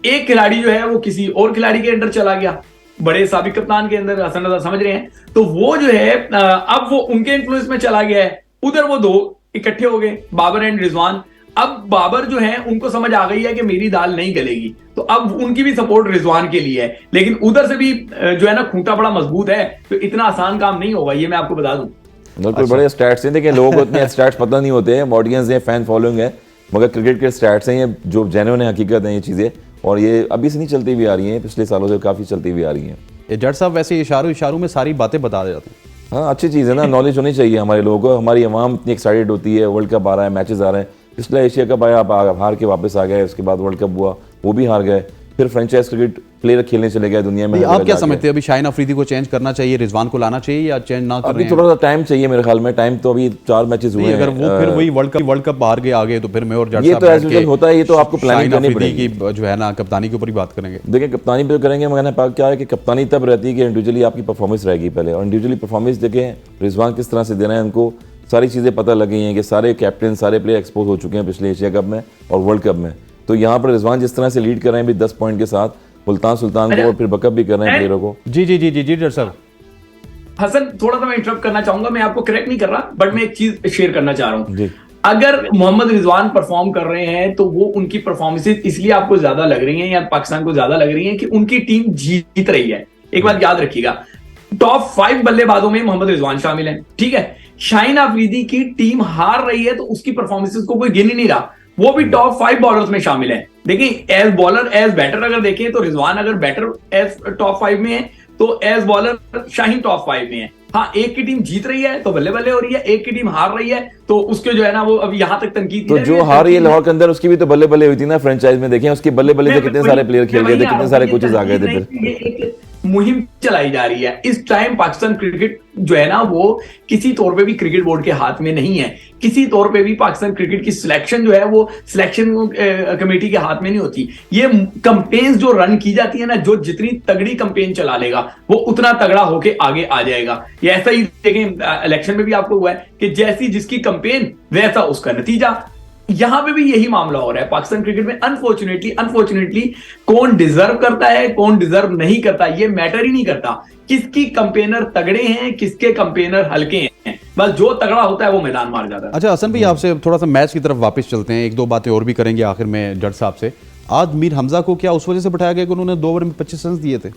एक खिलाड़ी जो है वो किसी और खिलाड़ी के अंडर चला गया, बड़े साबिक कप्तान के अंदर, हसन रजा समझ रहे हैं, तो वो जो है अब वो उनके इन्फ्लुएंस में चला गया है, उधर वो 2 इकट्ठे हो गए, बाबर एंड रिजवान। अब बाबर जो है उनको समझ आ गई है कि मेरी दाल नहीं गलेगी, तो अब उनकी भी सपोर्ट रिजवान के लिए है, लेकिन उधर से भी जो है ना खूंटा बड़ा मजबूत है, तो इतना आसान काम नहीं होगा, ये मैं आपको बता दूं। बिल्कुल, बड़े स्टैट्स हैं, देखिए लोगों को इतने स्टैट्स पता नहीं होते हैं, ऑडियंस है, फैन फॉलोइंग है, मगर क्रिकेट के स्टैट्स हैं ये जो जेन्युइन है, हकीकत है ये चीज़ें, और ये अभी से नहीं चलती हुई आ रही हैं, पिछले सालों से काफ़ी चलती हुई आ रही हैं। ये जट साहब वैसे इशारों में सारी बातें बता देते हैं। हाँ अच्छी चीज़ है ना, नॉलेज होनी चाहिए हमारे लोगों को। हमारी आवाम इतनी एक्साइटेड होती है, वर्ल्ड कप आ रहा है, मैचेस आ रहे हैं, पिछला एशिया कप आया, आप हार के वापस आ गए, उसके बाद वर्ल्ड कप हुआ, वो भी हार गए, फिर फ्रेंचाइज क्रिकेट प्लेयर खेलने चले गए दुनिया में। आप क्या समझते हैं अभी शाहीन अफरीदी को चेंज करना चाहिए, रिजवान को लाना चाहिए या चेंज ना अभी थोड़ा सा टाइम चाहिए मेरे ख्याल में। टाइम तो अभी 4 मैचेस हुए हैं। अगर वो फिर वही वर्ल्ड कप हार के आ गए तो फिर मैं और जट ये साहब तो बैठ एज यूजुअल के होता है, ये तो आपको प्लानिंग शाहीन करनी अफरीदी पड़ेगी। की जो है ना कप्तानी के ऊपर ही बात करेंगे। देखिए कप्तानी पे करेंगे मगर पाक क्या है कि कप्तानी तब रहती है कि इंडिविजुअली आपकी परफॉर्मेंस रहेगी पहले, और इंडिविजुअली परफॉर्मेंस देखें रिजवान किस तरह से दे रहे हैं, उनको सारी चीज़ें पता लग गई हैं कि सारे कैप्टन सारे प्लेयर एक्सपोज हो चुके हैं पिछले एशिया कप में और वर्ल्ड कप में। तो यहाँ पर रिजवान जिस तरह से लीड कर रहे हैं भी 10 पॉइंट के साथ मुल्तान सुल्तान को, और फिर बकअप भी कर रहे हैं प्लेयरों को। जी जी जी जी जी सर। हसन थोड़ा सा मैं इंटरप्ट करना चाहूंगा, मैं आपको करेक्ट नहीं कर रहा बट मैं एक चीज शेयर करना चाह रहा हूं। जी। अगर मोहम्मद रिजवान परफॉर्म कर रहे हैं तो वो उनकी परफॉर्मेंसेज इसलिए आपको ज्यादा लग रही हैं या पाकिस्तान को ज्यादा लग रही हैं कि उनकी टीम जीत रही है। एक बात याद रखिएगा, टॉप 5 बल्लेबाजों में मोहम्मद रिजवान शामिल है, ठीक है। शाहीन अफरीदी की टीम हार रही है तो उसकी परफॉर्मेंसेज को कोई गिन ही नहीं रहा, वो भी टॉप 5 बॉलर्स में शामिल है। देखिए एज बॉलर एज बैटर अगर देखें तो रिजवान अगर बैटर एज टॉप 5 में है तो एज बॉलर शाहीन टॉप 5 में है। हाँ, एक की टीम जीत रही है तो बल्ले बल्ले हो रही है, एक की टीम हार रही है तो उसके जो है ना वो अभी यहां तक तनकीद तो जो हार रही है लाहौर के अंदर उसकी भी तो बल्ले बल्ले हुई थी ना फ्रेंचाइज में। देखें उसके बल्ले बल्ले से कितने सारे प्लेयर खेल गए थे, कितने सारे कोचेस आ गए थे। फिर ये एक मुहिम चलाई जा रही है। इस टाइम पाकिस्तान क्रिकेट जो है ना वो किसी तौर पे भी क्रिकेट बोर्ड के हाथ में नहीं है, किसी तौर पे भी पाकिस्तान क्रिकेट की सिलेक्शन जो है वो सिलेक्शन कमेटी के हाथ में नहीं होती। ये कंपेन्स जो रन की जाती है ना, जो जितनी तगड़ी कंपेन चला लेगा वो उतना तगड़ा होके आगे आ जाएगा। ये ऐसा ही देखें इलेक्शन में भी आपको हुआ है कि जैसी जिसकी कंपेन वैसा उसका नतीजा। यहां पे भी यही मामला हो रहा है पाकिस्तान क्रिकेट में। अनफॉर्चुनेटली कौन डिजर्व करता है कौन डिजर्व नहीं करता ये मैटर ही नहीं करता। किसकी कंपेनर तगड़े हैं किसके कंपेनर हल्के हैं, बस जो तगड़ा होता है वो मैदान मार जाता है। अच्छा हसन भाई, आपसे थोड़ा सा मैच की तरफ वापस चलते हैं, एक दो बातें और भी करेंगे आखिर में जट साहब से। आज मीर हमजा को क्या उस वजह से बैठाया गया कि उन्होंने 2 ओवर में 25 रन दिए थे?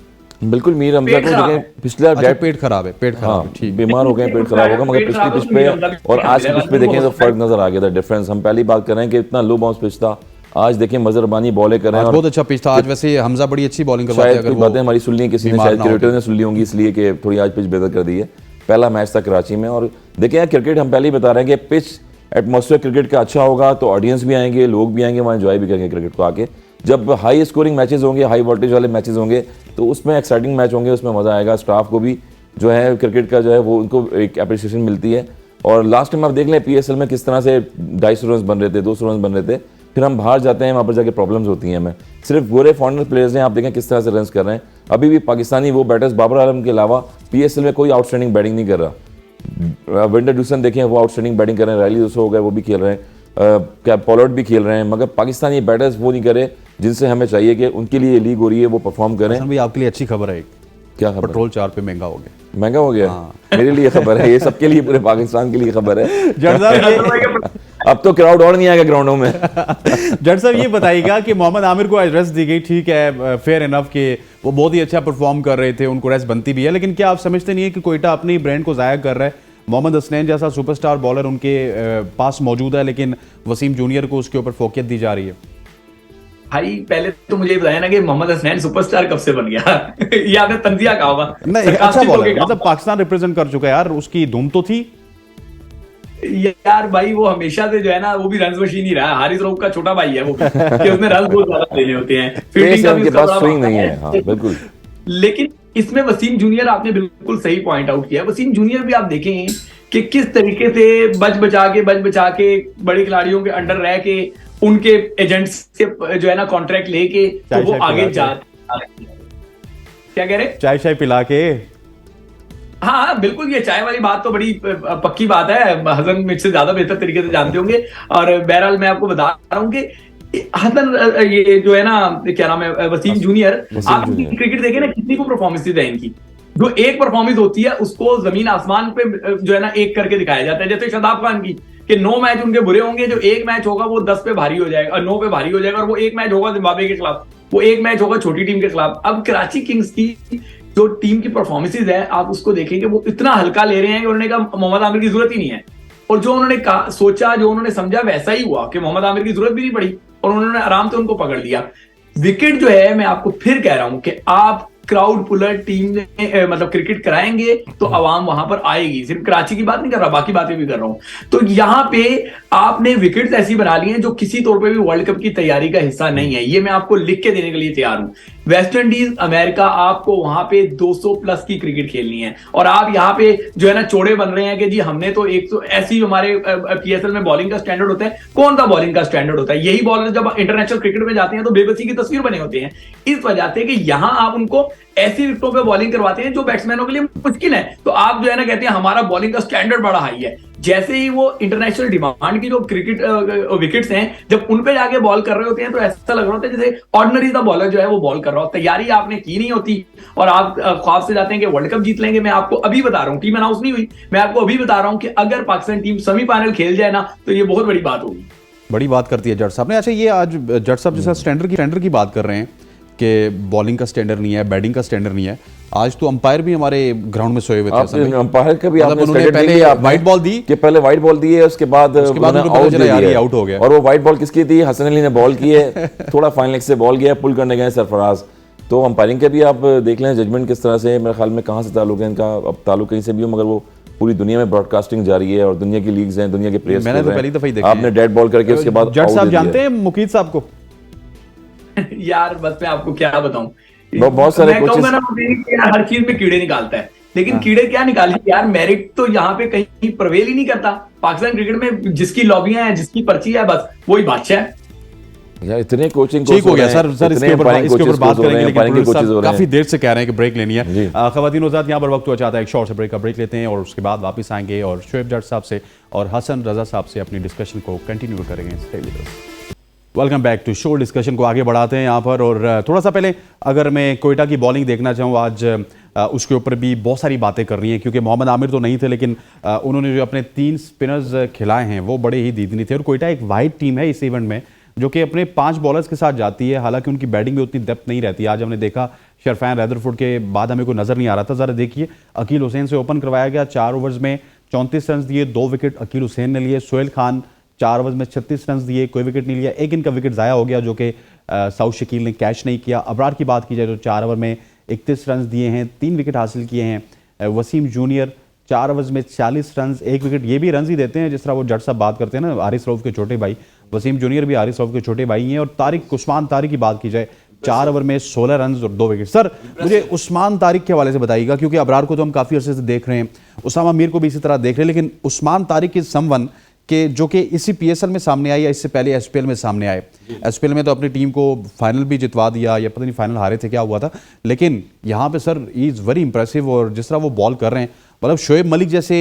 बिल्कुल मीर हमजा को देखें पिछला पेट खराब है, पेट खराब है, ठीक, बीमार हो गए, पेट खराब होगा, मगर पिछली पिच पे और आज की पिच पे देखें तो फर्क नजर आ गया था, डिफरेंस। हम पहली बात कर रहे हैं कि इतना लो बाउंस पिच था, आज देखें मजहर रब्बानी बॉलें कर रहे हैं, बहुत अच्छा पिच था आज। वैसे हमजा बड़ी अच्छी बॉलिंग करवाते हैं, शायद कोई बातें हमारी सुन ली किसी ने, शायद क्रिकेटर ने सुन ली होंगी इसलिए कि थोड़ी आज पिच बेहतर कर दी है। पहला मैच था कराची में, और देखें यार क्रिकेट हम पहले ही बता रहे हैं कि पिच एटमॉस्फेयर क्रिकेट का अच्छा होगा तो ऑडियंस भी आएंगे, लोग भी आएंगे, वहाँ एंजॉय भी करेंगे क्रिकेट को आके। जब हाई स्कोरिंग मैचेस होंगे, हाई वोल्टेज वाले मैचेस होंगे तो उसमें एक्साइटिंग मैच होंगे, उसमें मज़ा आएगा। स्टाफ को भी जो है क्रिकेट का जो है वो उनको एक अप्रिसिएशन मिलती है। और लास्ट टाइम आप देख लें PSL में किस तरह से 250 रन बन रहे थे, 200 रन बन रहे थे, फिर हम बाहर जाते हैं, वहाँ पर जाके प्रॉब्लम्स होती हैं हमें। सिर्फ गोरे फॉरनर प्लेयर्स हैं, आप देखें किस तरह से रन कर रहे हैं। अभी भी पाकिस्तानी वो बैटर्स बाबर आलम के अलावा PSL में कोई आउटस्टैंडिंग बैटिंग नहीं कर रहा। विंडर डूसन देखें वो आउटस्टैंडिंग बैटिंग कर रहे हैं, रैली 200 हो गए वो भी खेल रहे हैं, क्या पॉलर्ड भी खेल रहे हैं, मगर पाकिस्तानी बैटर्स वो नहीं करे जिनसे हमें चाहिए कि उनके लिए लीग हो रही है वो परफॉर्म करें। भाई आपके लिए अच्छी खबर है, क्या खबर? पेट्रोल 4 पे महंगा हो गया। महंगा हो गया? मेरे लिए खबर है, ये सबके लिए, पूरे पाकिस्तान के लिए खबर है। जट साहब अब तो क्राउड और नहीं आएगा ग्राउंडों में। जट साहब ये बताइएगा कि मोहम्मद आमिर को रेस्ट दी गई, ठीक है, फेयर इनफ कि वो बहुत ही अच्छा परफॉर्म कर रहे थे, उनको रेस्ट बनती भी है, लेकिन क्या आप समझते नहीं है कि कोयटा अपनी ब्रांड को जाया कर रहा है? मोहम्मद हसनैन जैसा सुपरस्टार बॉलर उनके पास मौजूद है, लेकिन वसीम जूनियर को उसके ऊपर फोकियत दी जा रही है। भाई पहले तो मुझे बताया ना कि मोहम्मद हसनैन सुपरस्टार कब से बन गया? ये आपने तंजिया कहा होगा। नहीं, अच्छा बॉलर, मतलब पाकिस्तान रिप्रेजेंट कर चुका है यार, उसकी धूम तो थी यार। भाई वो हमेशा से जो है ना वो भी रन मशीन ही रहा है, हारिस रऊफ का छोटा भाई है वो कि उसने रन बहुत ज्यादा देने होते हैं, फील्डिंग का भी उसका बड़ा स्विंग नहीं है। हाँ, बिल्कुल। लेकिन इसमें वसीम जूनियर, आपने बिल्कुल सही पॉइंट आउट किया। वसीम जूनियर भी आप देखें कि किस तरीके से बच बचा के बड़े खिलाड़ियों के अंडर रह के उनके एजेंट्स से जो है ना कॉन्ट्रैक्ट लेके तो वो आगे जा। क्या कह रहे? चाय शाय पिला के। हाँ बिल्कुल, ये चाय वाली बात तो बड़ी पक्की बात है, हसन मुझसे ज्यादा बेहतर तरीके से जानते होंगे। और बहरहाल मैं आपको बता रहा हूँ कि हसन ये जो है ना क्या नाम है वसीम जूनियर, आप क्रिकेट देखें ना कितनी को परफॉर्मेंसेज है इनकी, जो एक परफॉर्मेंस होती है उसको जमीन आसमान पे जो है ना एक करके दिखाया जाता है। जैसे शादाब खान की कि 9 मैच उनके बुरे होंगे, जो एक मैच होगा वो 10 पे भारी हो जाएगा, 9 पे भारी हो जाएगा, और वो एक मैच होगा जिम्बाब्वे के खिलाफ, वो एक मैच होगा छोटी टीम के खिलाफ। अब कराची किंग्स की जो टीम की परफॉर्मेंसेज है आप उसको देखेंगे, वो इतना हल्का ले रहे हैं कि उन्होंने कहा मोहम्मद आमिर की जरूरत ही नहीं है, और जो उन्होंने सोचा, जो उन्होंने समझा वैसा ही हुआ कि मोहम्मद आमिर की जरूरत भी नहीं पड़ी और उन्होंने आराम से उनको पकड़ लिया। विकेट जो है, मैं आपको फिर कह रहा हूं कि आप क्राउड पुलर टीम में मतलब क्रिकेट कराएंगे तो आवाम वहां पर आएगी। सिर्फ कराची की बात नहीं कर रहा, बाकी बातें भी कर रहा हूं। तो यहां पे आपने विकेट्स ऐसी बना ली हैं जो किसी तौर पे भी वर्ल्ड कप की तैयारी का हिस्सा नहीं है। ये मैं आपको लिख के देने के लिए तैयार हूं। वेस्ट इंडीज, अमेरिका, आपको वहां पे 200 प्लस की क्रिकेट खेलनी है और आप यहाँ पे जो है ना चोड़े बन रहे हैं कि जी हमने तो 100 ऐसी हमारे पीएसएल में बॉलिंग का स्टैंडर्ड होता है। कौन सा बॉलिंग का स्टैंडर्ड होता है? यही बॉलर जब इंटरनेशनल क्रिकेट में जाते हैं तो बेबसी की तस्वीर बने होते हैं। इस वजह से कि यहां आप उनको ऐसी विकेटों पे बॉलिंग करवाते हैं जो बैट्समैनों के लिए मुश्किल है। तो आप जो है ना कहते हैं हमारा बॉलिंग का स्टैंडर्ड बड़ा हाई है। जैसे ही वो इंटरनेशनल डिमांड की जो क्रिकेट विकेट्स हैं, जब उन पे जाके बॉल कर रहे होते हैं तो ऐसा लग रहा होता है जैसे ऑर्डिनरी सा बॉलर जो है वो बॉल कर रहा हो। तैयारी आपने की नहीं होती और आप ख्वाब से जाते हैं कि वर्ल्ड कप जीत लेंगे। मैं आपको अभी बता रहा हूं, टीम अनाउंस नहीं हुई, मैं आपको अभी बता रहा हूं कि अगर पाकिस्तान टीम सेमीफाइनल खेल जाए ना तो ये बहुत बड़ी बात होगी। बड़ी बात करती है जट साहब ने। अच्छा, ये आज जट साहब जैसा स्टैंडर्ड की बात कर रहे हैं कि बॉलिंग का स्टैंडर्ड नहीं है, बैटिंग का स्टैंडर्ड नहीं है। आज तो अंपायर भी हमारे ग्राउंड में सोए हुए थे। अंपायर का भी मतलब उन्होंने पहले व्हाइट बॉल दी कि पहले व्हाइट बॉल दी है, उसके बाद आउट हो गया। और वो व्हाइट बॉल किसकी थी? हसन अली ने बॉल की है, थोड़ा फाइन लेग से बॉल गया, पुल करने गए सरफराज। तो अंपायरिंग के भी आप देख लें जजमेंट किस तरह से, मेरे ख्याल में कहाँ से ताल्लुक है इनका। अब ताल्लुक कहीं से भी हो, मगर वो पूरी दुनिया में ब्रॉडकास्टिंग जारी है और दुनिया की लीग्स हैं, दुनिया के प्लेयर्स। मैंने तो पहली दफा ही देखा। आपने डेड बॉल करके उसके बाद जट साहब जानते हैं मुकीद साहब को? यार बस मैं आपको क्या बताऊं, बहुत सारे हर चीज में कीड़े निकालता है, लेकिन कीड़े क्या निकाले यार, मेरिट तो यहाँ पे कहीं प्रवेल ही नहीं करता। पाकिस्तान क्रिकेट में जिसकी लॉबियां हैं, जिसकी पर्ची है, बस वही बादशाह है। यार इतने कोचिंग ठीक हो गया सर इसके ऊपर बात करेंगे, लेकिन काफी देर से कह रहे हैं कि ब्रेक लेनी है। खवातीन हज़रात, यहाँ पर वक्त हुआ चाहता है एक शॉर्ट से ब्रेक लेते हैं और उसके बाद वापस आएंगे और शोएब जट साहब से और हसन रजा साहब से अपनी डिस्कशन को कंटिन्यू करेंगे। Welcome back to show. Discussion को आगे बढ़ाते हैं यहाँ पर, और थोड़ा सा पहले अगर मैं कोयटा की बॉलिंग देखना चाहूँ आज, उसके ऊपर भी बहुत सारी बातें कर रही हैं क्योंकि मोहम्मद आमिर तो नहीं थे, लेकिन उन्होंने जो अपने 3 स्पिनर्स खिलाए हैं वो बड़े ही दीदनी थे। और कोयटा एक वाइड टीम है इस इवेंट में जो कि अपने 5 बॉलर्स के साथ जाती है, हालांकि उनकी बैटिंग में उतनी डेप्थ नहीं रहती। आज हमने देखा शरफैन रैदरफोर्ड के बाद हमें कोई नजर नहीं आ रहा था। जरा देखिए, अकील हुसैन से ओपन करवाया गया, 4 ओवर्स में 34 रन दिए, 2 विकेट अकील हुसैन ने लिए। सोहेल खान 4 ओवर्स में 36 रन दिए, कोई विकेट नहीं लिया। एक इनका विकेट ज़ाया हो गया जो कि साउथ शकील ने कैच नहीं किया। अबरार की बात की जाए तो 4 ओवर में 31 रन दिए हैं, 3 विकेट हासिल किए हैं। वसीम जूनियर 4 ओवर्स में 40 रन, 1 विकेट। ये भी रन ही देते हैं जिस तरह वो जट साहब बात करते हैं ना, हारिस रऊफ के छोटे भाई। वसीम जूनियर भी हारिस रऊफ के छोटे भाई हैं। और तारिक, उस्मान तारिक की बात की जाए, 4 ओवर में 16 रन और 2 विकेट। सर मुझे उस्मान तारिक के हवाले से बताइएगा, क्योंकि अबरार को तो हम काफ़ी अर्से से देख रहे हैं, उसामा मीर को भी इसी तरह देख रहे हैं, लेकिन उस्मान तारिक इज समवन के जो कि इसी पीएसएल में सामने आए या इससे पहले एसपीएल में सामने आए। एसपीएल में तो अपनी टीम को फाइनल भी जितवा दिया, या पता नहीं फाइनल हारे थे क्या हुआ था, लेकिन यहाँ पे sir he is very impressive. और जिस तरह वो बॉल कर रहे हैं, मतलब शोएब मलिक जैसे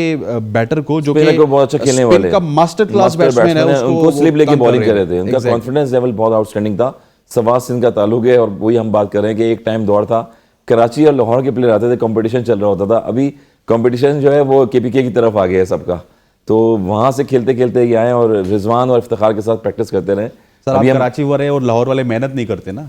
बैटर को जो कि बहुत अच्छा खेलने वाले का मास्टर क्लास बैट्समैन है, उनको स्लिप लेके बॉलिंग कर रहे थे। उनका कॉन्फिडेंस लेवल बहुत आउटस्टैंडिंग था। सवाज सिंह का ताल्लुक है और वही हम बात कर रहे हैं कि एक टाइम दौर था, कराची और लाहौर के प्लेयर आते थे, कंपटीशन चल रहा होता था। अभी कंपटीशन जो है वो केपीके की तरफ आ गया है सबका, तो वहां से खेलते खेलते ये आए और रिजवान और इफ्तिखार के साथ प्रैक्टिस करते रहे। सर अभी कराची वाले और लाहौर वाले मेहनत नहीं करते ना?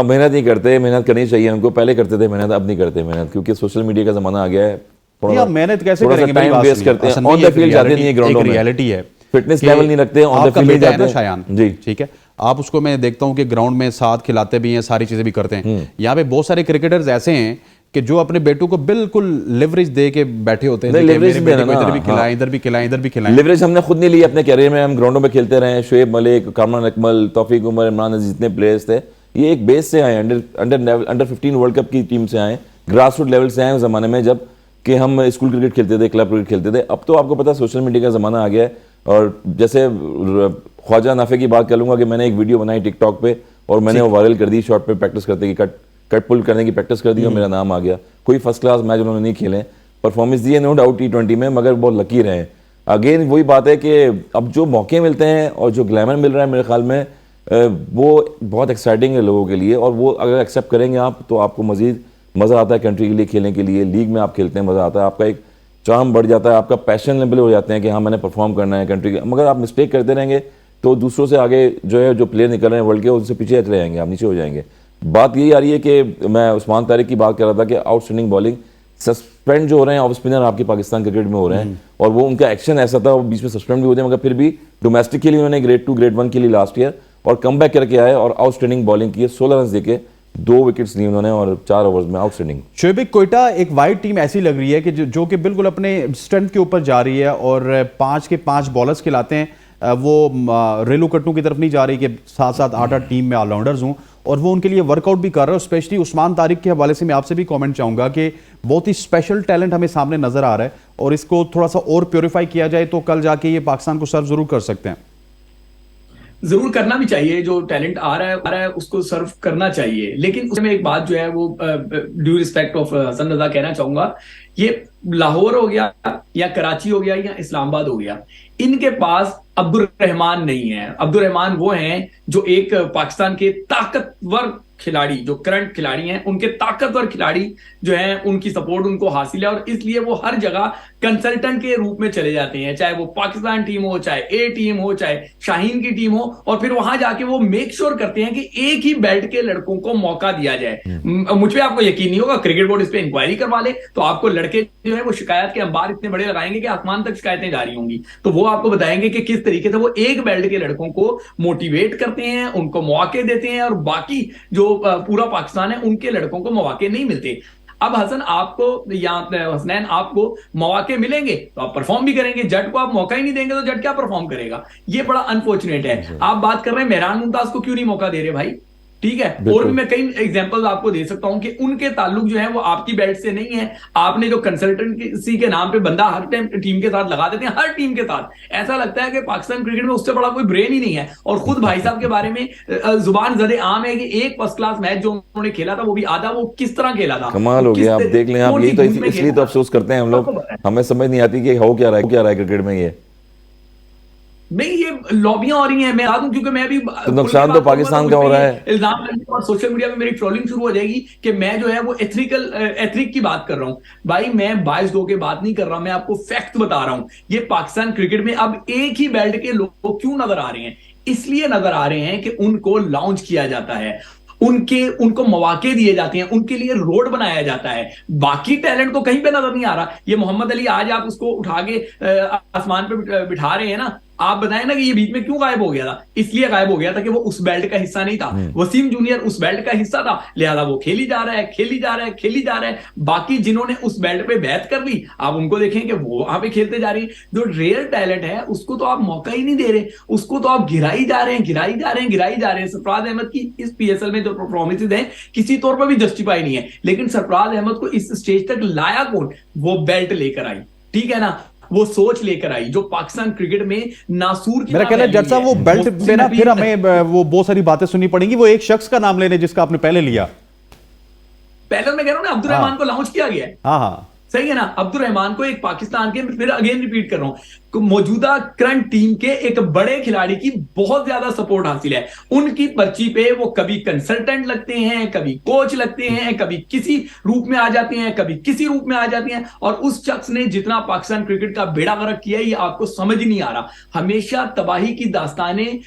मेहनत नहीं करते, मेहनत करनी चाहिए उनको। पहले करते थे मेहनत, अब नहीं करते मेहनत, क्योंकि सोशल मीडिया का जमाना आ गया है। मेहनत कैसे करेंगे? टाइम वेस्ट करते हैं, ऑन द फील्ड जाते नहीं है, ग्राउंड में रियलिटी है, फिटनेस लेवल नहीं रखते, ऑन द फील्ड जाते हैं शायान जी। ठीक है, आप उसको मैं देखता हूं कि ग्राउंड में साथ खिलाते भी हैं, सारी चीजें भी करते हैं। यहाँ पे बहुत सारे क्रिकेटर्स ऐसे हैं कि जो अपने बेटों को बिल्कुल लिवरेज दे के बैठे होते हैं, लिवरेज इधर भी खिलाएं, इधर भी खिलाएं, इधर भी खिलाएं। लिवरेज हमने खुद नहीं ली अपने कैरियर में, हम ग्राउंडों में खेलते रहे। शोएब मलिक, कामरान अकमल, तौफीक उमर, इमरान अजीज, जितने प्लेयर्स थे, ये एक बेस से आए, अंडर 15 वर्ल्ड कप की टीम से आए, ग्रास रूट लेवल से आए उस जमाने में जब कि हम स्कूल क्रिकेट खेलते थे, क्लब क्रिकेट खेलते थे। अब तो आपको पता है सोशल मीडिया का ज़माना आ गया है। और जैसे ख्वाजा नाफे की बात कर लूँगा कि मैंने एक वीडियो बनाई टिकटॉक पे और मैंने वो वायरल कर दी, शॉर्ट पे प्रैक्टिस करते कि कट पुल करने की प्रैक्टिस कर दी और मेरा नाम आ गया। कोई फर्स्ट क्लास मैच उन्होंने नहीं खेले, परफॉर्मेंस दी है नो डाउट T20 में, मगर बहुत लकी रहे। अगेन वही बात है कि अब जो मौके मिलते हैं और जो ग्लैमर मिल रहा है मेरे ख्याल में वो बहुत एक्साइटिंग है लोगों के लिए, और वो अगर एक्सेप्ट करेंगे आप तो आपको मज़ीद मज़ा आता है कंट्री के लिए खेलने के लिए। लीग में आप खेलते हैं, मज़ा आता है, आपका एक चार्म बढ़ जाता है, आपका पैशन लेवल हो जाते हैं कि हाँ मैंने परफॉर्म करना है कंट्री के। मगर आप मिस्टेक करते रहेंगे तो दूसरों से आगे जो है जो प्लेयर निकल रहे हैं वर्ल्ड के, उनसे पीछे चले जाएंगे, आप नीचे हो जाएंगे। बात यही आ रही है कि मैं उस्मान तारिक की बात कर रहा था कि आउटस्टैंडिंग बॉलिंग, सस्पेंड जो हो रहे हैं ऑफ स्पिनर आपकी पाकिस्तान क्रिकेट में हो रहे हैं, और वो उनका एक्शन ऐसा था, वो बीच में सस्पेंड भी होते हैं, मगर फिर भी डोमेस्टिक के लिए उन्होंने ग्रेड 2 ग्रेड 1 के लिए लास्ट ईयर और कम बैक करके आए और आउटस्टैंडिंग बॉलिंग की, 16 रन देके 2 विकेट्स लिए उन्होंने और 4 ओवर्स में आउटस्टैंडिंग। शोएब कोयटा एक वाइड टीम ऐसी लग रही है कि जो कि बिल्कुल अपने स्ट्रेंथ के ऊपर जा रही है और 5 के 5 बॉलर्स खिलाते हैं। वो रेलू कट्टू की तरफ नहीं जा रही कि 7-7 8-8 टीम में ऑलराउंडर्स हूं, और वो उनके लिए वर्कआउट भी कर रहे हो। स्पेशली उस्मान तारिक के हवाले से मैं आपसे भी कमेंट चाहूंगा कि बहुत ही स्पेशल टैलेंट हमें सामने नजर आ रहा है, और इसको थोड़ा सा और प्योरीफाई किया जाए तो कल जाके ये पाकिस्तान को सर्व जरूर कर सकते हैं। जरूर करना भी चाहिए, जो टैलेंट आ रहा है उसको सर्व करना चाहिए। लेकिन उसमें एक बात जो है वो due respect of Hasan Raza कहना चाहूंगा, ये लाहौर हो गया या कराची हो गया या इस्लामाबाद हो गया, इनके पास अब्दुल रहमान नहीं है। अब्दुल रहमान वो हैं जो एक पाकिस्तान के ताकतवर खिलाड़ी, जो करंट खिलाड़ी हैं, उनके ताकतवर खिलाड़ी जो हैं उनकी सपोर्ट उनको हासिल है, और इसलिए वो हर जगह कंसल्टेंट के रूप में चले जाते हैं, चाहे वो पाकिस्तान टीम हो, चाहे ए टीम हो, चाहे शाहीन की टीम हो, और फिर वहां जाके वो मेक श्योर करते हैं कि एक ही बेल्ट के लड़कों को मौका दिया जाए। मुझ पे आपको यकीन नहीं होगा, क्रिकेट बोर्ड इस पे इंक्वायरी करवा ले तो आपको लड़के जो है वो शिकायत के अंबार इतने बड़े लगाएंगे कि आसमान तक शिकायतें जारी होंगी। तो वो आपको बताएंगे कि किस तरीके से वो एक बेल्ट के लड़कों को मोटिवेट करते हैं, उनको मौके देते हैं, और बाकी जो पूरा पाकिस्तान है उनके लड़कों को मौके नहीं मिलते। अब हसन आपको या हसनैन आपको मौके मिलेंगे तो आप परफॉर्म भी करेंगे, जट को आप मौका ही नहीं देंगे तो जट क्या परफॉर्म करेगा? ये बड़ा अनफॉर्चुनेट है। आप बात कर रहे हैं मेहरान मुमताज को क्यों नहीं मौका दे रहे भाई? ठीक है, और भी मैं कई एग्जांपल्स आपको दे सकता हूं कि उनके ताल्लुक जो है वो आपकी बेल्ट से नहीं है। आपने जो कंसल्टेंसी के नाम पे बंदा हर टाइम टीम के साथ लगा देते हैं, हर टीम के साथ। ऐसा लगता है कि पाकिस्तान क्रिकेट में उससे बड़ा कोई ब्रेन ही नहीं है। और खुद भाई साहब के बारे में जुबान जदे आम है कि एक फर्स्ट क्लास मैच जो उन्होंने खेला था वो भी आधा, वो किस तरह खेला था, कमाल हो गया। आप देख लें, आप यही तो इसलिए तो अफसोस करते हैं हम लोग, हमें समझ नहीं आती कि हो क्या रहा है क्रिकेट में। ये नहीं, ये लॉबियां हो रही हैं, मैं दूं, क्योंकि मैं भी तो नुकसान तो पाकिस्तान का हो रहा है। इल्जाम लगने और सोशल मीडिया में मेरी ट्रोलिंग शुरू हो जाएगी कि मैं जो है वो एथिक की बात कर रहा हूं। भाई मैं बायस हो के बात नहीं कर रहा, मैं आपको फैक्ट बता रहा हूं। ये पाकिस्तान क्रिकेट में अब एक ही बेल्ट के लोग क्यों नजर आ रहे हैं? इसलिए नजर आ रहे हैं कि उनको लॉन्च किया जाता है, उनको मौके दिए जाते हैं, उनके लिए रोड बनाया जाता है। बाकी टैलेंट तो कहीं पे नजर नहीं आ रहा। ये मोहम्मद अली आज आप उसको उठा के आसमान पे बिठा रहे हैं ना, आप बताएं ना कि ये बीच में क्यों गायब हो गया था? इसलिए गायब हो गया था कि वो उस बेल्ट का हिस्सा नहीं था। वसीम जूनियर उस बेल्ट का हिस्सा था, लिहाजा वो खेली जा रहा है। बाकी जिन्होंने उस बेल्ट पे बैत कर ली, आप उनको देखें कि वो वहां पे खेलते जा रही है। जो रियल टैलेंट है उसको तो आप मौका ही नहीं दे रहे, उसको तो आप गिराई जा रहे हैं। सरफराज अहमद की इस पीएसएल में जो परफॉर्मेंसेज हैं किसी तौर पर भी जस्टिफाई नहीं है, लेकिन सरफराज अहमद को इस स्टेज तक लाया कौन? वो बेल्ट लेकर आई, ठीक है ना, वो सोच लेकर आई जो पाकिस्तान क्रिकेट में नासूर की। मेरा कहना है जट साहब, वो बेल्ट पे ना फिर हमें वो बहुत सारी बातें सुननी पड़ेंगी। वो एक शख्स का नाम लेने जिसका आपने पहले लिया, पहले मैं कह रहा हूं ना, अब्दुल रहमान को लॉन्च किया गया है। हाँ सही है ना, अब्दुल रहमान को एक पाकिस्तान के, फिर अगेन रिपीट कर रहा हूं, मौजूदा करंट टीम के एक बड़े खिलाड़ी की बहुत ज्यादा सपोर्ट हासिल है। उनकी पर्ची पे वो कभी कंसल्टेंट लगते हैं, कभी कोच लगते हैं, कभी किसी रूप में आ जाते हैं, कभी किसी रूप में आ जाते हैं। और उस शख्स ने जितना पाकिस्तान क्रिकेट का बेड़ा गर्क किया है, ये आपको समझ ही नहीं आ रहा। हमेशा तबाही की दास्तानें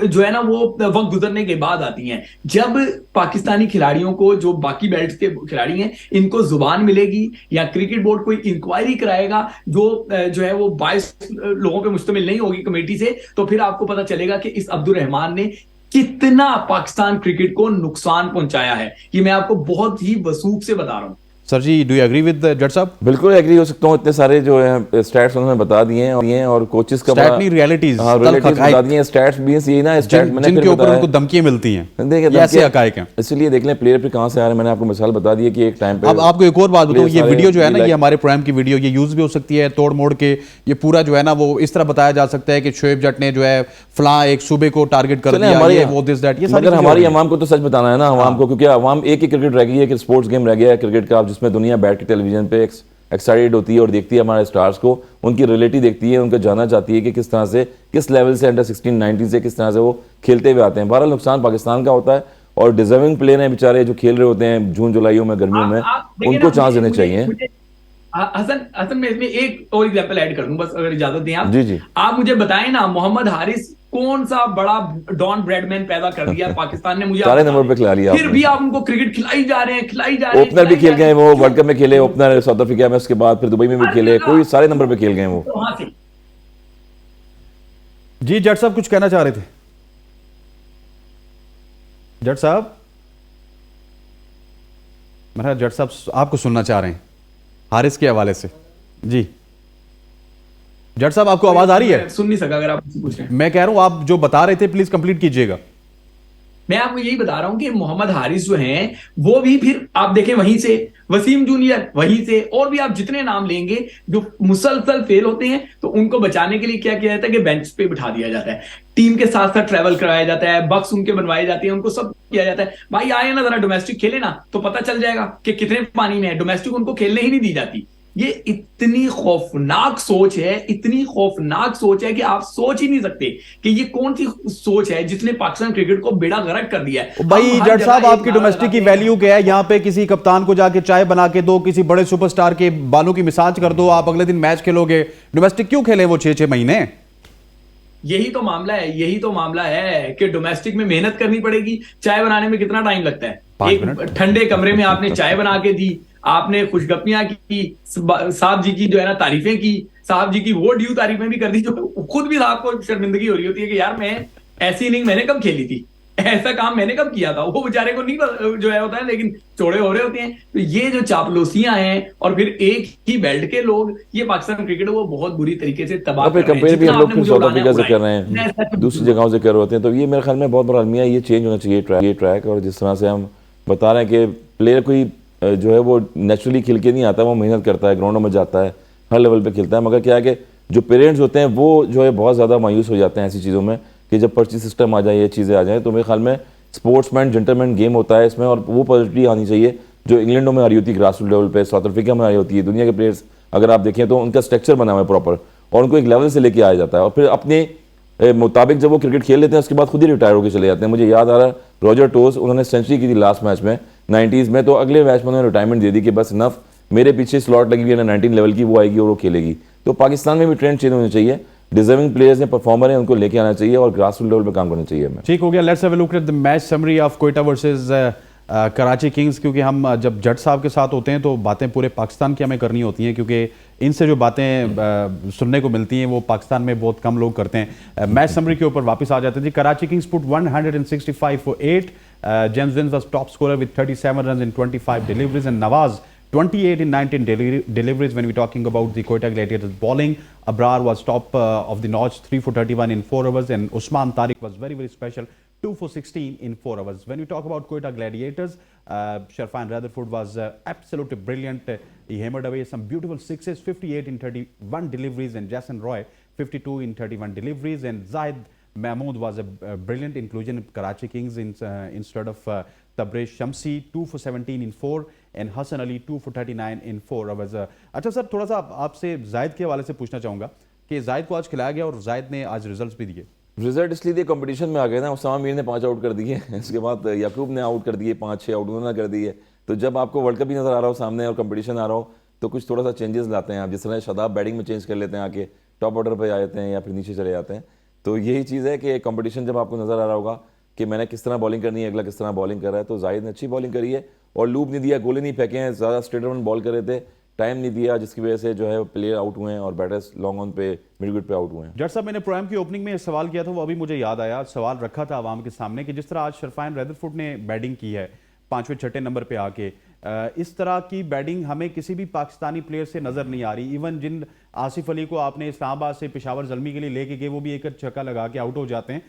जो है ना वो वक्त गुजरने के बाद आती हैं। जब पाकिस्तानी खिलाड़ियों को, जो बाकी बेल्ट के खिलाड़ी हैं, इनको जुबान मिलेगी या क्रिकेट बोर्ड कोई इंक्वायरी कराएगा जो है वो 22 लोगों पे मुश्तमिल नहीं होगी कमेटी से, तो फिर आपको पता चलेगा कि इस अब्दुल रहमान ने कितना पाकिस्तान क्रिकेट को नुकसान पहुंचाया है। ये मैं आपको बहुत ही वसूख से बता रहा हूं। Sir ji, do you agree with Jatt Sahab? बिल्कुल एग्री हो सकता हूँ। इतने सारे जो है स्टैट्स उन्होंने बता दिए हैं और कोचेस का रियलिटीज बता दी हैं। स्टैट्स भी यही ना, स्टैट्स मैंने जिनके ऊपर उनको धमकियां मिलती हैं, देखिए ऐसे हकायक हैं। इसलिए देख लें प्लेयर पे कहां से आ रहे हैं। मैंने आपको मिसाल बता दी है कि एक टाइम पे। अब आपको एक और बात बताऊं, ये वीडियो जो है ना, ये हमारे प्रोग्राम की वीडियो, ये यूज भी हो सकती है तोड़ मोड़ के। ये पूरा जो है ना वो इस तरह बताया जा सकता है कि शोएब जट ने जो है फलां एक सूबे को टारगेट कर दिया, ये वो दिस दैट। ये मगर हमारी अवाम को तो सच बताना है ना, अवाम को, क्योंकि अवाम एक ही क्रिकेट रह गई है कि स्पोर्ट्स गेम रह गया है क्रिकेट का, जिसमें दुनिया बैठ के टेलीविजन पे एक्साइटेड होती है और देखती है हमारे स्टार्स को, उनकी रियलिटी देखती है, उनको जानना चाहती है कि किस तरह से, किस लेवल से अंडर 16 19 से किस तरह से वो खेलते हुए आते हैं। बहरहाल नुकसान पाकिस्तान का होता है और डिजर्विंग प्लेयर हैं बेचारे जो खेल रहे होते हैं जून जुलाइयों में, गर्मियों में, उनको चांस देने चाहिए। हसन मैं इसमें एक और एग्जांपल ऐड कर दूं बस, अगर इजाजत दें आप। जी। आप मुझे बताएं ना, मोहम्मद हारिस कौन सा बड़ा डॉन ब्रेडमैन पैदा कर दिया पाकिस्तान ने? मुझे सारे नंबर पे खिला लिया, फिर भी आप उनको क्रिकेट खिलाई जा रहे हैं। ओपनर भी खेल गए वो, वर्ल्ड कप में खेले ओपनर साउथ अफ्रीका में, उसके बाद फिर दुबई में भी खेले, कोई सारे नंबर पे खेल गए वो। जी जट साहब कुछ कहना चाह रहे थे? जट साहब मेरा जट साहब आपको सुनना चाह रहे हैं हारिस के हवाले से। जी जट साहब, आपको आवाज आ रही है? सुन नहीं सका अगर आप पूछ रहे हैं। मैं कह रहा हूं आप जो बता रहे थे प्लीज कंप्लीट कीजिएगा। मैं आपको यही बता रहा हूं कि मोहम्मद हारिस जो हैं वो भी फिर आप देखें वहीं से, वसीम जूनियर वहीं से, और भी आप जितने नाम लेंगे जो मुसलसल फेल होते हैं तो उनको बचाने के लिए क्या किया जाता है कि बेंच पे बिठा दिया जाता है, टीम के साथ साथ ट्रैवल कराया जाता है, बक्स उनके बनवाए जाते हैं, उनको सब किया जाता है। भाई आए ना जरा डोमेस्टिक खेले ना तो पता चल जाएगा कि कितने पानी में है। डोमेस्टिक उनको खेलने ही नहीं दी जाती। ये इतनी खौफनाक सोच है, इतनी खौफनाक सोच है कि आप सोच ही नहीं सकते कि ये कौन सी सोच है जिसने पाकिस्तान क्रिकेट को बेड़ा गर्क कर दिया है। भाई जट साहब, आपकी डोमेस्टिक की वैल्यू क्या है? यहाँ पे किसी कप्तान को जाके चाय बना के दो, किसी बड़े सुपरस्टार के बालों की मसाज कर दो, आप अगले दिन मैच खेलोगे। डोमेस्टिक क्यों खेले वो 6-6 महीने? यही तो मामला है, यही तो मामला है कि डोमेस्टिक में मेहनत करनी पड़ेगी। चाय बनाने में कितना टाइम लगता है? 5 मिनट। एक ठंडे कमरे में आपने चाय बना के दी, आपने खुशगपियां की, साहब जी की जो है ना तारीफें की, साहब जी की वो ड्यू तारीफें भी कर दी जो खुद भी साहब को शर्मिंदगी हो रही होती है कि यार मैं ऐसी इनिंग मैंने कब खेली थी, ऐसा काम मैंने कब किया था। वो बेचारे को नहीं जो है होता है, लेकिन चौड़े हो रहे होते हैं। तो ये जो चापलूसियां हैं और फिर एक ही बेल्ट के लोग, ये पाकिस्तान क्रिकेट वो बहुत बुरी तरीके से तबाह कर रहे हैं। कंपेयर भी हम लोग फिर साउथ अफ्रीका से कर रहे मैं हैं, ऐसा दूसरी जगहों से कर रहे होते हैं। तो ये मेरे ख्याल में बहुत बड़ा अलमिया, ये चेंज होना चाहिए ये ट्रैक। और जिस तरह से हम बता रहे हैं कि प्लेयर कोई जो है वो नेचुरली खेल के नहीं आता, वो मेहनत करता है, ग्राउंडों में जाता है, हर लेवल पे खेलता है। मगर क्या है कि जो पेरेंट्स होते हैं वो जो है बहुत ज़्यादा मायूस हो जाते हैं ऐसी चीज़ों में कि जब पर्ची सिस्टम आ जाए, ये चीज़ें आ जाएँ। तो मेरे ख्याल में स्पोर्ट्समैन जेंटलमैन गेम होता है इसमें, और वो पॉजिटिविटी आनी चाहिए जो इंग्लैंडों में आ रही होती है ग्रास रूट लेवल पे, साउथ अफ्रीका में आ रही होती है। दुनिया के प्लेयर्स अगर आप देखें तो उनका स्ट्रक्चर बना हुआ है प्रॉपर, और उनको एक लेवल से लेके आया जाता है, और फिर अपने मुताबिक जब वो क्रिकेट खेल लेते हैं उसके बाद खुद ही रिटायर होकर चले जाते हैं। मुझे याद आ रहा है रॉजर टोस, उन्होंने सेंचुरी की थी लास्ट मैच में 90s में, तो अगले मैच में उन्होंने रिटायरमेंट दे दी कि बस इनफ, मेरे पीछे स्लॉट लगी हुई है ना 19 लेवल की, वो आएगी और वो खेलेगी। तो पाकिस्तान में भी ट्रेंड चेंज होनी चाहिए, डिजर्विंग प्लेयर्स हैं, परफॉर्मर हैं, उनको लेके आना चाहिए और ग्रास रूट लेवल पर काम करना चाहिए हमें। ठीक हो गया। Let's have a look at the match summary of Quetta versus Karachi Kings. क्योंकि हम जब जट साहब के साथ होते हैं तो बातें पूरे पाकिस्तान की हमें करनी होती हैं, क्योंकि इनसे जो बातें सुनने को मिलती हैं वो पाकिस्तान में बहुत कम लोग करते हैं। मैच समरी के ऊपर वापस आ जाते हैं जी। Karachi Kings put 165 for 8. James Vince was top scorer with 37 runs in 25 deliveries, and Nawaz 28 in 19 deliveries. When we're talking about the Quetta Gladiators bowling, Abrar was top of the notch, 3 for 31 in 4 overs, and Usman Tariq was very, very special, 2 for 16 in 4 overs. When we talk about Quetta Gladiators, Sharfan Rutherford was absolutely brilliant. He hammered away some beautiful sixes, 58 in 31 deliveries, and Jason Roy 52 in 31 deliveries, and Zaid Mahmood was a brilliant inclusion in Karachi Kings instead of Tabriz Shamsi, 2 for 17 in 4, and Hassan Ali 2 for 39 in 4 overs. अच्छा सर, थोड़ा सा आपसे जायद के हवाले से पूछना चाहूँगा कि जायद को आज खिलाया गया और जायद ने आज रिजल्ट्स भी दिए। रिजल्ट इसलिए दिए, कंपटीशन में आ गए ना। उस्मा मीर ने 5 आउट कर दिए, इसके बाद याकूब ने आउट कर दिए 5-6 आउट उन्होंने कर दिए। तो जब आपको वर्ल्ड कप भी नजर आ रहा हो सामने और कंपटीशन आ रहा हो तो कुछ थोड़ा सा चेंजेस लाते हैं आप। जिस तरह शादाब बैटिंग में चेंज कर लेते हैं, आके टॉप ऑर्डर पर आ जाते हैं या फिर नीचे चले जाते हैं। तो यही चीज़ है कि कंपटीशन जब आपको नजर आ रहा होगा कि मैंने किस तरह बॉलिंग करनी है, अगला किस तरह बॉलिंग कर रहा है, तो जाहिद ने अच्छी बॉलिंग करी है और लूप नहीं दिया, गोले नहीं फेंके हैं, ज़्यादा स्ट्रेट रन बॉल कर रहे थे, टाइम नहीं दिया, जिसकी वजह से जो है प्लेयर आउट हुए हैं और बैटर्स लॉन्ग ऑन पे मिड विकेट पे आउट हुए हैं। जट साहब, मैंने प्रोग्राम की ओपनिंग में सवाल किया था, वो अभी मुझे याद आया। सवाल रखा था आवाम के सामने कि जिस तरह आज शरफान रदरफुड ने बैटिंग की है 5वें-6ठे नंबर पे आके, इस तरह की बैटिंग हमें किसी भी पाकिस्तानी प्लेयर से नजर नहीं आ रही। इवन जिन आसिफ अली को आपने इस्लामाबाद से पेशावर जल्मी के लिए लेके गए, वो भी एक छक्का लगा के आउट हो जाते हैं।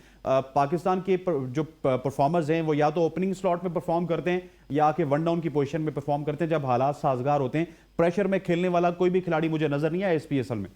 पाकिस्तान के जो परफॉर्मर्स हैं वो या तो ओपनिंग स्लॉट में परफॉर्म करते हैं या आके वन डाउन की पोजीशन में परफॉर्म करते हैं जब हालात साजगार होते हैं। प्रेशर में खेलने वाला कोई भी खिलाड़ी मुझे नजर नहीं आया SPSL में।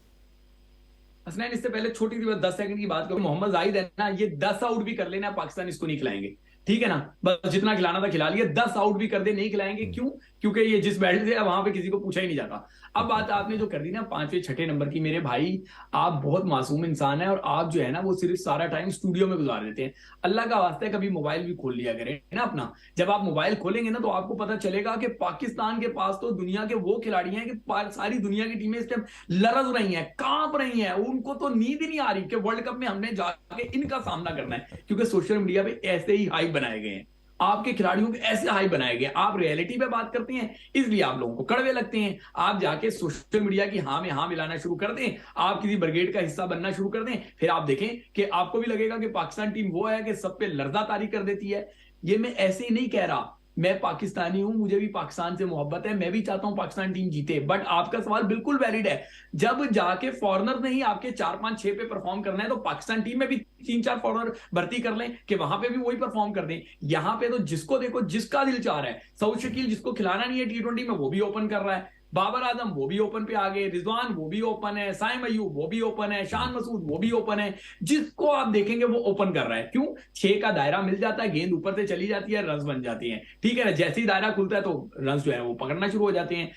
हसनैन, इससे पहले छोटी सी 10 सेकंड की बात करूं, मोहम्मद जाहिद है ना, ये 10 आउट भी कर लेना, पाकिस्तान इसको नहीं खिलाएंगे, ठीक है ना। बस जितना खिलाना था खिला लिया, 10 आउट भी कर दे नहीं खिलाएंगे। क्यों? क्योंकि ये जिस बैट से वहां पे किसी को पूछा ही नहीं जाता। अब बात आपने जो कर दी ना 5वें-6ठे नंबर की, मेरे भाई आप बहुत मासूम इंसान है और आप जो है ना वो सिर्फ सारा टाइम स्टूडियो में गुजार देते हैं। अल्लाह का वास्ता है कभी मोबाइल भी खोल लिया करें ना अपना। जब आप मोबाइल खोलेंगे ना तो आपको पता चलेगा कि पाकिस्तान के पास तो दुनिया के वो खिलाड़ी हैं कि सारी दुनिया की टीमें इस टाइम लरज रही हैं, कांप रही हैं, उनको तो नींद ही नहीं आ रही कि वर्ल्ड कप में हमने जाके इनका सामना करना है। क्योंकि सोशल मीडिया पे ऐसे ही हाइप बनाए गए हैं, आपके खिलाड़ियों के ऐसे हाई बनाए गए। आप रियलिटी पे बात करते हैं इसलिए आप लोगों को कड़वे लगते हैं। आप जाके सोशल मीडिया की हाँ में हाँ मिलाना शुरू कर दें, आप किसी ब्रिगेड का हिस्सा बनना शुरू कर दें, फिर आप देखें कि आपको भी लगेगा कि पाकिस्तान टीम वो है कि सब पे लर्जा तारी कर देती है। ये मैं ऐसे ही नहीं कह रहा, मैं पाकिस्तानी हूं, मुझे भी पाकिस्तान से मोहब्बत है, मैं भी चाहता हूं पाकिस्तान टीम जीते, बट आपका सवाल बिल्कुल वैलिड है। जब जाके फॉरनर ने ही आपके 4 5 6 पे परफॉर्म करना है, तो पाकिस्तान टीम में भी 3 4 फॉरनर भर्ती कर लें कि वहां पे भी वही परफॉर्म कर दें। यहां पे तो जिसको देखो, जिसका दिल चाह रहा है, सऊद शकील जिसको खिलाना नहीं है T20 में, वो भी ओपन कर रहा है, बाबर आजम वो भी ओपन पे आ गए, रिजवान वो भी ओपन है, साइम अयूब वो भी ओपन है, शान मसूद वो भी ओपन है। जिसको आप देखेंगे वो ओपन कर रहा है। क्यों? 6 का दायरा मिल जाता है, गेंद ऊपर से चली जाती है, रन बन जाती हैं, ठीक है ना। जैसे ही दायरा खुलता है तो रन जो है वो पकड़ना शुरू हो जाते हैं,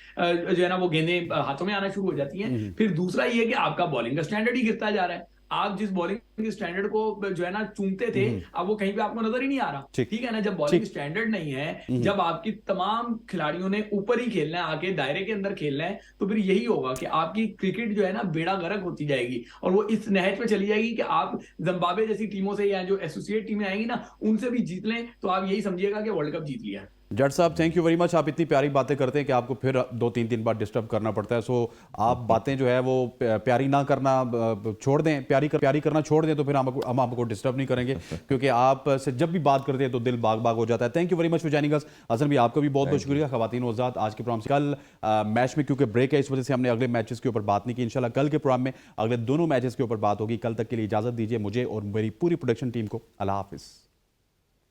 जो है ना वो गेंदें हाथों में आना शुरू हो जाती हैं। फिर दूसरा ये है कि आपका बॉलिंग का स्टैंडर्ड ही गिरता जा रहा है। आप जिस बॉलिंग स्टैंडर्ड को जो है ना चूमते थे, अब वो कहीं पे आपको नजर ही नहीं आ रहा, ठीक। ठीक है ना। जब बॉलिंग स्टैंडर्ड नहीं है, जब आपकी तमाम खिलाड़ियों ने ऊपर ही खेलना है, आके दायरे के अंदर खेलना है, तो फिर यही होगा कि आपकी क्रिकेट जो है ना बेड़ा गर्क होती जाएगी, और वो इस नहज पे चली जाएगी कि आप जिम्बाब्वे जैसी टीमों से या जो एसोसिएट टीमें आएंगी ना, उनसे भी जीत लें तो आप यही समझिएगा कि वर्ल्ड कप जीत लिया है। जट साहब, थैंक यू वेरी मच। आप इतनी प्यारी बातें करते हैं कि आपको फिर 2-3 दिन बाद डिस्टर्ब करना पड़ता है। सो आप बातें जो है वो प्यारी ना करना छोड़ दें, प्यारी करना छोड़ दें, तो फिर हम आपको डिस्टर्ब नहीं करेंगे, क्योंकि आप से जब भी बात करते हैं तो दिल बाग बाग हो जाता है। Thank you very much for joining us. Hasan भी आपका भी बहुत बहुत शुक्रिया। खवातीन व हज़रात, आज के प्रोग्राम से कल मैच में क्योंकि ब्रेक है, इस वजह से हमने अगले मैचेस के ऊपर बात नहीं की। इंशाल्लाह कल के प्रोग्राम में अगले दोनों मैचेस के ऊपर बात होगी। कल तक के लिए इजाजत दीजिए मुझे और मेरी पूरी प्रोडक्शन टीम को। अल्लाह हाफिज़।